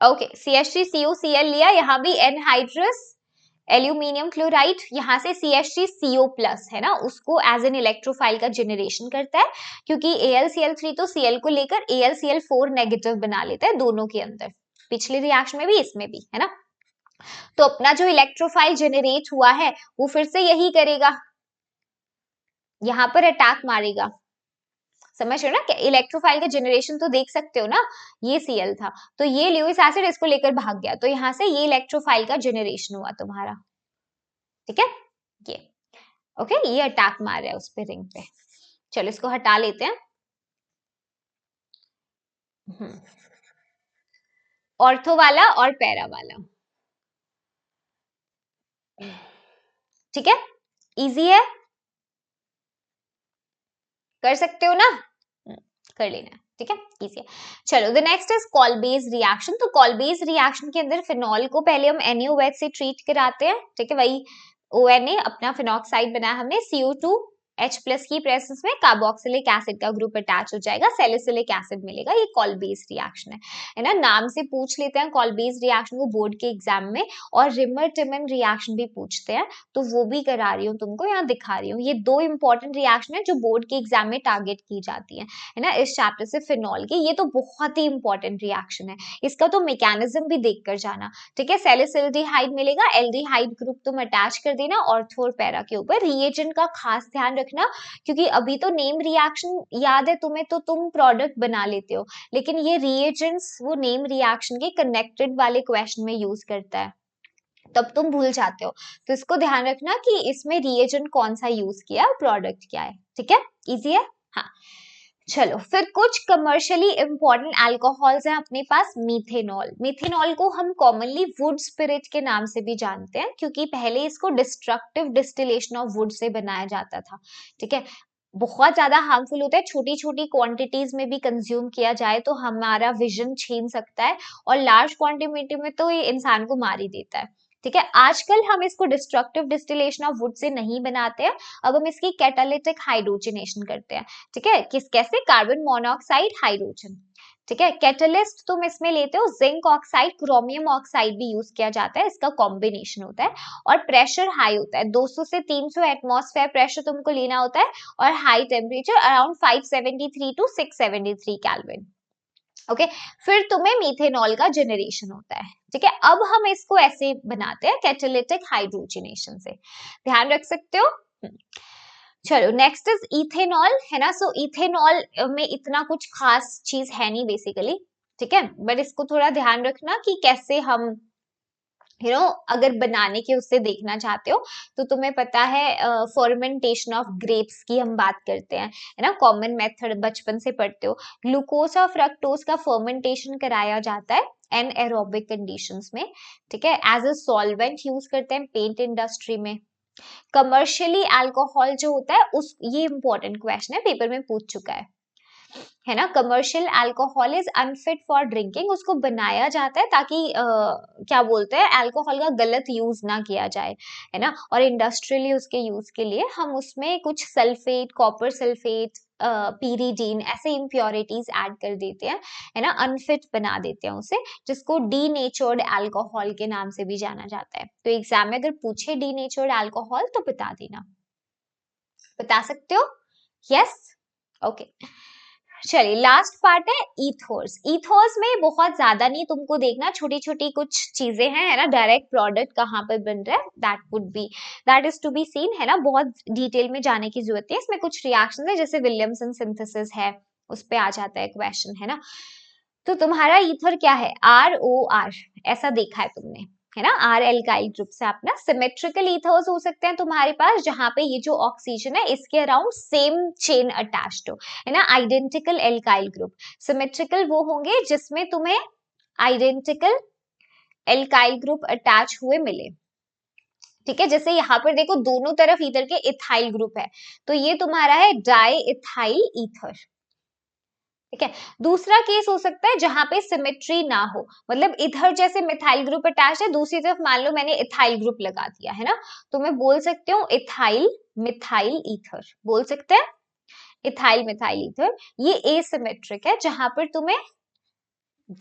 ओके, CH3COCl लिया, यहाँ भी एनहाइड्रस एल्यूमिनियम क्लोराइड, यहाँ से CH3CO प्लस, है ना, उसको एज एन इलेक्ट्रोफाइल का जनरेशन करता है, क्योंकि AlCl3 तो Cl को लेकर AlCl4 नेगेटिव बना लेता है दोनों के अंदर, पिछले रिएक्शन में भी इसमें भी, है ना। तो अपना जो इलेक्ट्रोफाइल जनरेट हुआ है वो फिर से यही करेगा, यहां पर अटैक मारेगा, समझ रहे हो ना, इलेक्ट्रोफाइल का जनरेशन तो देख सकते हो ना, ये Cl था, तो ये ल्यूइस एसिड इसको लेकर भाग गया, तो यहां से ये इलेक्ट्रोफाइल का जनरेशन हुआ तुम्हारा, ठीक है, ये ओके, ये अटैक मार रहा है उस पे रिंग पे, चलो इसको हटा लेते हैं। ऑर्थो वाला और पैरा वाला, ठीक है, इजी है, कर सकते हो ना, कर लेना, ठीक है, इजी है। चलो the next is call-base reaction. तो कॉल-बेस रिएक्शन के अंदर फिनॉल को पहले हम NaOH से ट्रीट कराते हैं, ठीक है, वही ONA अपना फिनॉक्साइड बनाया हमने, CO2H प्लस की प्रेजेंस में कार्बोक्सिलिक एसिड का ग्रुप अटैच हो जाएगा, सैलिसिलिक एसिड मिलेगा, ये कॉल बेस रिएक्शन है ना, नाम से पूछ लेते हैं कॉल बेस रिएक्शन को बोर्ड के एग्जाम में, और रिमर-टिमन रिएक्शन भी पूछते हैं, तो वो भी करा रही हूँ तुमको, यहाँ दिखा रही हूँ, ये 2 इंपॉर्टेंट रिएक्शन है जो बोर्ड के एग्जाम में टारगेट की जाती है ना, इस चैप्टर से फिनॉल की, ये तो बहुत ही इंपॉर्टेंट रिएक्शन है, इसका तो मैकेनिज्म भी देख कर जाना, ठीक है। सैलिसिल्डिहाइड मिलेगा, एल्डिहाइड ग्रुप तुम अटैच कर देना ऑर्थो और पैरा के ऊपर, रिएजेंट का खास ध्यान रखना, क्योंकि अभी तो नेम रिएक्शन याद है तुम्हें तो तुम प्रोडक्ट बना लेते हो, लेकिन ये रिएजेंट्स वो नेम रिएक्शन के कनेक्टेड वाले क्वेश्चन में यूज करता है, तब तुम भूल जाते हो, तो इसको ध्यान रखना कि इसमें रिएजेंट कौन सा यूज किया, प्रोडक्ट क्या है, ठीक है, इजी है। हाँ, चलो फिर कुछ कमर्शियली इंपॉर्टेंट अल्कोहल्स हैं अपने पास, मीथेनॉल, मीथेनॉल को हम कॉमनली वुड स्पिरिट के नाम से भी जानते हैं, क्योंकि पहले इसको destructive distillation of would say बनाया जाता था, ठीक है, बहुत ज्यादा हार्मफुल होता है, छोटी छोटी क्वांटिटीज में भी कंज्यूम किया जाए तो हमारा विजन छीन सकता है, और लार्ज क्वांटिटी में तो ये इंसान को मार ही देता है। ठीक है, आजकल हम इसको destructive distillation of would say नहीं बनाते हैं, अब हम इसकी कैटालिटिक हाइड्रोजनेशन करते हैं। ठीक है, किस कैसे, कार्बन मोनोऑक्साइड हाइड्रोजन। ठीक है, कैटलिस्ट तुम इसमें लेते हो जिंक ऑक्साइड, क्रोमियम ऑक्साइड भी यूज किया जाता है, इसका कॉम्बिनेशन होता है, और प्रेशर हाई होता है, 200 से 300 एटमॉस्फेयर प्रेशर तुमको लेना होता है, और high temperature around 573 to 673 kelvin. Okay, फिर तुम्हें मीथेनॉल का जनरेशन होता है। ठीक है, अब हम इसको ऐसे बनाते हैं कैटालिटिक हाइड्रोजनेशन से, ध्यान रख सकते हो। चलो नेक्स्ट इज इथेनॉल, है ना। सो इथेनॉल में इतना कुछ खास चीज है नहीं बेसिकली, ठीक है, बट इसको थोड़ा ध्यान रखना कि कैसे हम अगर बनाने के उससे देखना चाहते हो तो तुम्हें पता है फर्मेंटेशन ऑफ ग्रेप्स की हम बात करते हैं, है ना, कॉमन मेथड बचपन से पढ़ते हो। ग्लूकोज और फ्रक्टोज का फर्मेंटेशन कराया जाता है एनएरोबिक कंडीशंस में। ठीक है, एज अ सॉल्वेंट यूज करते हैं पेंट इंडस्ट्री में। कमर्शियली अल्कोहल जो होता है उस, ये इंपॉर्टेंट क्वेश्चन है, पेपर में पूछ चुका है ना। Commercial alcohol is unfit for drinking, उसको बनाया जाता है ताकि क्या बोलते हैं, अल्कोहल का गलत यूज ना किया जाए, है ना। और इंडस्ट्रियली उसके यूज के लिए हम उसमें कुछ सल्फेट, कॉपर सल्फेट, पीरीडीन ऐसे इम्प्योरिटीज ऐड कर देते हैं, है ना, अनफिट बना देते हैं उसे, जिसको डीनेचर्ड अल्कोहल के नाम से भी जाना जाता है। तो एग्जाम में अगर पूछे डीनेचर्ड अल्कोहल तो बता देना, बता सकते हो। Yes, okay. चलिए लास्ट पार्ट है ईथर्स। ईथर्स में बहुत ज्यादा नहीं तुमको देखना, छोटी छोटी कुछ चीजें हैं, है ना। डायरेक्ट प्रोडक्ट कहाँ पर बन रहा है, that is to be seen, है ना। बहुत डिटेल में जाने की जरूरत है, इसमें कुछ रिएक्शन है जैसे विलियमसन सिंथेसिस है, उस पे आ जाता है क्वेश्चन, है ना। तो तुम्हारा ईथर क्या है, ROR, ऐसा देखा है तुमने, है ना। आर एल्काइल ग्रुप से अपना सिमेट्रिकल ईथर्स हो सकते हैं तुम्हारे पास, जहां पे ये जो ऑक्सीजन है इसके अराउंड सेम चेन अटैच्ड हो, है ना। Identical alkyl group. सिमेट्रिकल वो होंगे जिसमें तुम्हें आइडेंटिकल एल्काइल ग्रुप अटैच हुए मिले। ठीक है, जैसे यहाँ पर देखो दोनों तरफ ईथर के इथाइल ग्रुप है, तो ये तुम्हारा है डाई इथाइल ईथर। ठीक है, दूसरा केस हो सकता है जहां पे सिमेट्री ना हो, मतलब इधर जैसे मिथाइल ग्रुप अटैच है, दूसरी तरफ मान लो मैंने इथाइल ग्रुप लगा दिया, है ना, तो मैं बोल सकती हूँ इथाइल मिथाइल ईथर, बोल सकते हैं इथाइल मिथाइल ईथर। ये एसिमेट्रिक है जहां पर तुम्हें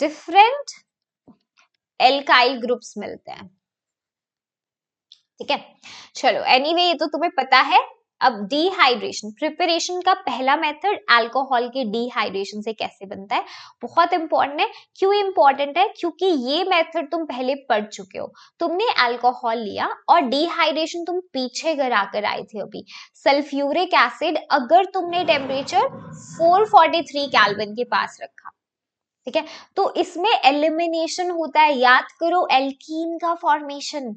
डिफरेंट एल्काइल ग्रुप्स मिलते हैं। ठीक है, चलो एनीवे ये तो तुम्हें पता है। अब डिहाइड्रेशन प्रिपरेशन का पहला मेथड अल्कोहल के डिहाइड्रेशन से कैसे बनता है, बहुत इंपॉर्टेंट है। क्यों इंपॉर्टेंट है, क्योंकि ये मेथड तुम पहले पढ़ चुके हो। तुमने अल्कोहल लिया और डिहाइड्रेशन तुम पीछे करा कर आए थे अभी। सल्फ्यूरिक एसिड अगर तुमने टेम्परेचर 443 केल्विन के पास रखा, ठीक है, तो इसमें एलिमिनेशन होता है, याद करो एल्कीन का फॉर्मेशन।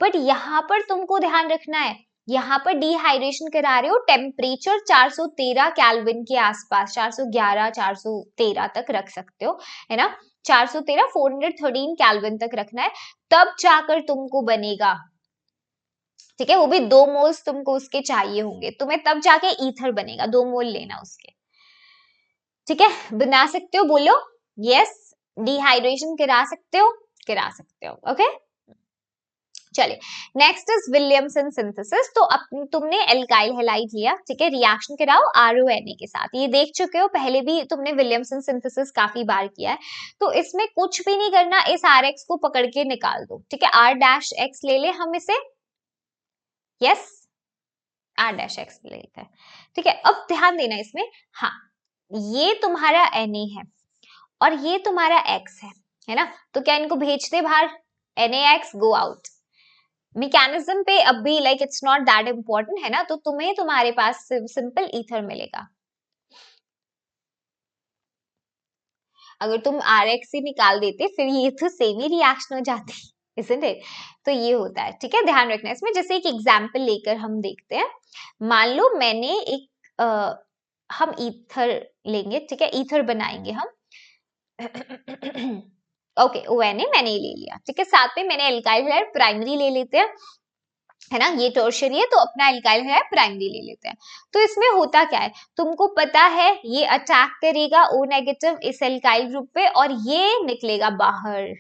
बट यहाँ पर तुमको ध्यान रखना है, यहाँ पर डिहाइड्रेशन करा रहे हो टेम्परेचर 413 केल्विन के आसपास, 411 413 तक रख सकते हो, है ना। 413 413 केल्विन तक रखना है, तब जाकर तुमको बनेगा। ठीक है, वो भी 2 मोल्स तुमको उसके चाहिए होंगे, तुम्हें तब जाके ईथर बनेगा, 2 मोल लेना उसके। ठीक है, बना सकते हो, बोलो यस। डिहाइड्रेशन करा सकते हो, करा सकते हो। ओके, चलिए नेक्स्ट इज विलियमसन सिंथेसिस। तो अब तुमने एल्काइल हैलाइड लिया, ठीक है, रिएक्शन कराओ RONA के साथ, ये देख चुके हो पहले भी तुमने विलियमसन सिंथेसिस काफी बार किया है। तो इसमें कुछ भी नहीं करना, इस RX को पकड़ के निकाल दो। ठीक है, R-X ले ले हम इसे, यस R-X ले लेते हैं। ठीक है, अब ध्यान देना इसमें, हाँ ये तुम्हारा Na है और ये तुम्हारा X है ना, तो क्या इनको भेजते बाहर, NaX गो आउट। मैकेनिज्म पे अब भी like it's not that important, है ना। तो तुम्हें तुम्हारे पास सिंपल ईथर मिलेगा। अगर तुम RX ही निकाल देते फिर ये तो सेम ही रिएक्शन हो जाती, isn't it? तो ये होता है। ठीक है, ध्यान रखना इसमें। जैसे एक एग्जाम्पल लेकर हम देखते हैं, मान लो मैंने एक हम ईथर लेंगे, ठीक है, ईथर बनाएंगे हम। ओके, ONA मैंने ले लिया, ठीक है, साथ में मैंने एल्काइल प्राइमरी ले लेते हैं। है ना, ये टर्शियरी है तो अपना एल्काइल है प्राइमरी ले लेते हैं। तो इसमें होता क्या है, तुमको पता है ये अटैक करेगा O नेगेटिव इस एल्काइल ग्रुप पे और ये निकलेगा बाहर,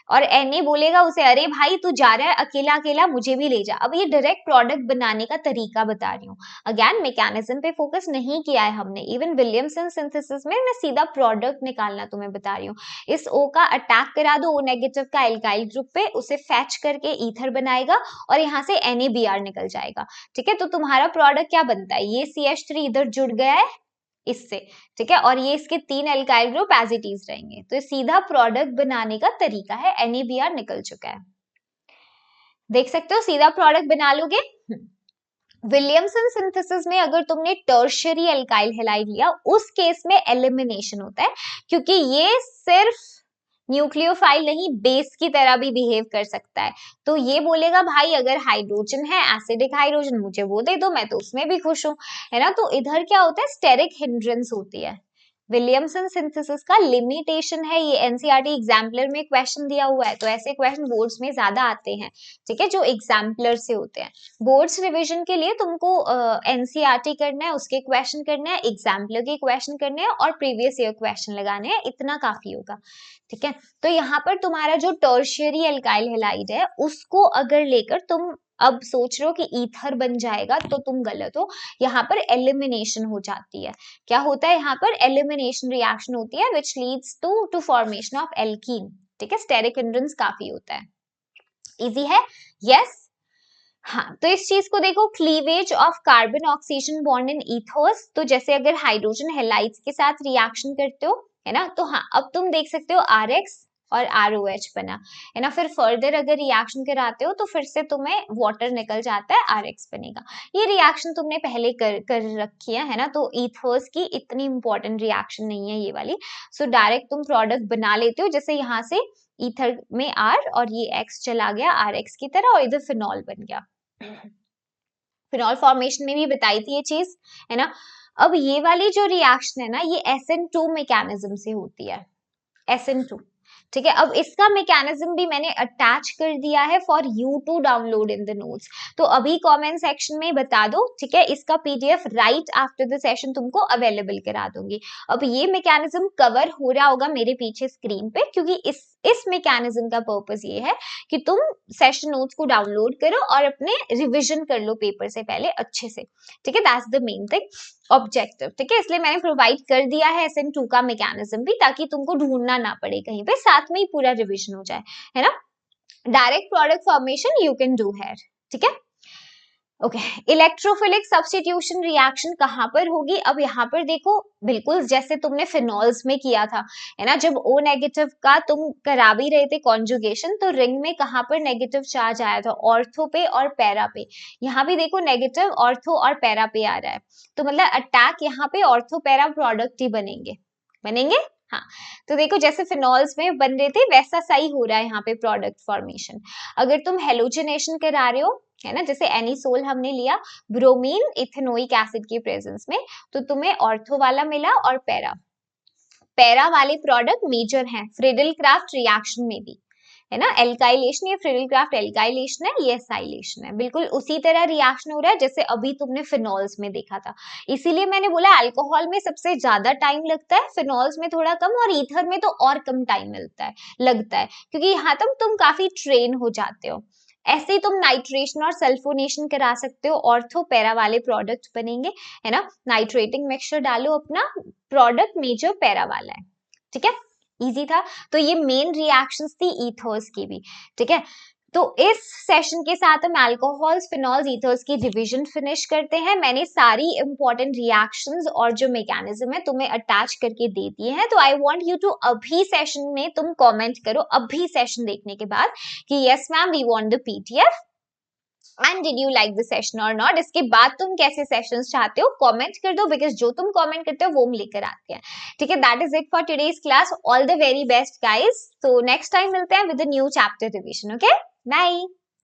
और Na बोलेगा उसे अरे भाई तू जा रहा है अकेला अकेला, मुझे भी ले जा। अब ये डायरेक्ट प्रोडक्ट बनाने का तरीका बता रही हूँ, अगेन मैकेनिज्म पे फोकस नहीं किया है हमने, इवन विलियमसन सिंथेसिस में मैं सीधा प्रोडक्ट निकालना तुम्हें बता रही हूँ। इस O का अटैक करा दो O नेगेटिव का एल्काइल ग्रुप पे, उसे फैच करके ईथर बनाएगा और यहाँ से NaBr निकल जाएगा। ठीक है, तो तुम्हारा प्रोडक्ट क्या बनता है, ये CH3 इधर जुड़ गया है इससे, ठीक है, और ये इसके 3 alkyl group as it is रहेंगे। तो सीधा प्रोडक्ट बनाने का तरीका है, NaBr निकल चुका है, देख सकते हो, सीधा प्रोडक्ट बना लोगे। विलियमसन सिंथेसिस में अगर तुमने टर्शियरी एल्काइल हैलाइड लिया, उस केस में एलिमिनेशन होता है, क्योंकि ये सिर्फ न्यूक्लियोफाइल नहीं बेस की तरह भी बिहेव कर सकता है। तो ये बोलेगा भाई अगर हाइड्रोजन है एसिडिक हाइड्रोजन मुझे वो दे दो, मैं तो उसमें भी खुश हूं, है ना। तो इधर क्या होता है, स्टेरिक हिंड्रेंस होती है। विलियमसन सिंथेसिस का लिमिटेशन है, ये एनसीईआरटी एग्जाम्पलर में क्वेश्चन दिया हुआ है, तो ऐसे क्वेश्चन बोर्ड्स में ज्यादा आते हैं, ठीक है, जो एग्जाम्पलर से होते हैं। बोर्ड्स रिवीजन के लिए तुमको एनसीईआरटी करना है, उसके क्वेश्चन करने हैं, एग्जाम्पलर के क्वेश्चन करने हैं और प्रीवियस ईयर क्वेश्चन लगाने हैं, इतना काफी होगा, ठीक है। तो यहाँ पर तुम्हारा जो टर्शियरी एल्काइल हैलाइड है उसको अगर लेकर तुम अब सोच रहे हो कि ईथर बन जाएगा, तो तुम गलत हो। यहाँ पर एलिमिनेशन हो जाती है, क्या होता है यहाँ पर एलिमिनेशन रिएक्शन होती है which leads to formation of alkene, ठीक है, स्टेरिक हिंड्रेंस काफी होता है। इजी है, यस। हाँ, तो इस चीज को देखो, cleavage of carbon oxygen bond in ethers, तो जैसे अगर हाइड्रोजन हैलाइड्स के साथ रिएक्शन करते हो, है ना, तो हाँ अब तुम देख सकते हो RX और ROH बना, है ना। फिर फर्दर अगर रिएक्शन कराते हो तो फिर से तुम्हें वाटर निकल जाता है, RX बनेगा। ये रिएक्शन तुमने पहले कर रखी है ना, तो ईथर्स की इतनी इंपॉर्टेंट रिएक्शन नहीं है ये वाली। सो डायरेक्ट तुम प्रोडक्ट बना लेते हो, जैसे यहाँ से ईथर में R और ये X चला गया RX की तरह और इधर फिनॉल बन गया। फिनॉल फॉर्मेशन में भी बताई थी ये चीज, है ना। अब ये वाली जो रिएक्शन है ना, ये SN2 मैकेनिज्म से होती है, SN2, ठीक है। अब इसका मैकेनिज्म भी मैंने अटैच कर दिया है for you to download in the notes, तो अभी कमेंट सेक्शन में बता दो, ठीक है, इसका PDF right after the session तुमको अवेलेबल करा दूंगी। अब ये मैकेनिज्म कवर हो रहा होगा मेरे पीछे स्क्रीन पे, क्योंकि इस मैकेनिज्म का पर्पस ये है कि तुम सेशन नोट्स को डाउनलोड करो और अपने रिविजन कर लो पेपर से पहले अच्छे से, ठीक है, that's the main thing, objective, ठीक है। इसलिए मैंने प्रोवाइड कर दिया है SN2 का मैकेनिज्म भी, ताकि तुमको ढूंढना ना पड़े कहीं पे, साथ में ही पूरा रिवीजन हो जाए, है ना। Direct product formation you can do here, ठीक है। ओके, इलेक्ट्रोफिलिक सब्स्टिट्यूशन रिएक्शन कहां पर होगी, अब यहाँ पर देखो, बिल्कुल जैसे तुमने फिनॉल्स में किया था, है ना, जब O नेगेटिव का तुम करा भी रहे थे कॉन्जुगेशन, तो रिंग में कहां पर नेगेटिव चार्ज आया था, ऑर्थो पे और पैरा पे। यहाँ भी देखो नेगेटिव ऑर्थो और पैरा पे आ रहा है, तो मतलब अटैक यहाँ पे ऑर्थो पैरा प्रोडक्ट ही बनेंगे। हाँ, तो देखो जैसे फिनॉल्स में बन रहे थे वैसा सही हो रहा है यहाँ पे प्रोडक्ट फॉर्मेशन। अगर तुम हेलोजिनेशन करा रहे हो, है ना, जैसे एनिसोल हमने लिया ब्रोमीन इथेनोइक एसिड की प्रेजेंस में, तो तुम्हें ऑर्थो वाला मिला और पैरा वाले प्रोडक्ट मेजर हैं फ्रिडल क्राफ्ट रिएक्शन में भी, है ना। एल्काइलेशन, ये फ्रिडल क्राफ्ट एल्काइलेशन है, ये एसाइलेशन है, बिल्कुल उसी तरह रिएक्शन हो रहा है जैसे अभी तुमने फिनॉल्स में देखा था। इसीलिए मैंने बोला अल्कोहल में सबसे ज्यादा टाइम लगता है, फिनॉल्स में थोड़ा कम, और ईथर में तो और कम टाइम लगता है, क्योंकि यहाँ तक तुम काफी ट्रेन हो जाते हो। ऐसे ही तुम नाइट्रेशन और सल्फोनेशन करा सकते हो, ऑर्थो पैरा वाले प्रोडक्ट बनेंगे, है ना। नाइट्रेटिंग मिक्सचर डालो, अपना प्रोडक्ट मेजर पैरा वाला है, ठीक है, इजी था। तो ये मेन रिएक्शंस थी ईथर्स की भी, ठीक है। तो इस सेशन के साथ हम अल्कोहल्स, फिनॉल्स, ईथर्स की डिवीजन फिनिश करते हैं। मैंने सारी इंपॉर्टेंट रिएक्शंस और जो मैकेनिज्म है तुम्हें अटैच करके दे दिए हैं, तो आई वांट यू टू अभी सेशन में तुम कमेंट करो, अभी सेशन देखने के बाद, कि yes ma'am we want the PDF and did you like the session और नॉट। इसके बाद तुम कैसे सेशंस चाहते हो कमेंट कर दो, बिकॉज जो तुम कमेंट करते हो वो हम लेकर आते हैं, ठीक है। That is it for today's class, all the very best guys. तो नेक्स्ट टाइम मिलते हैं with a new chapter revision, okay, bye.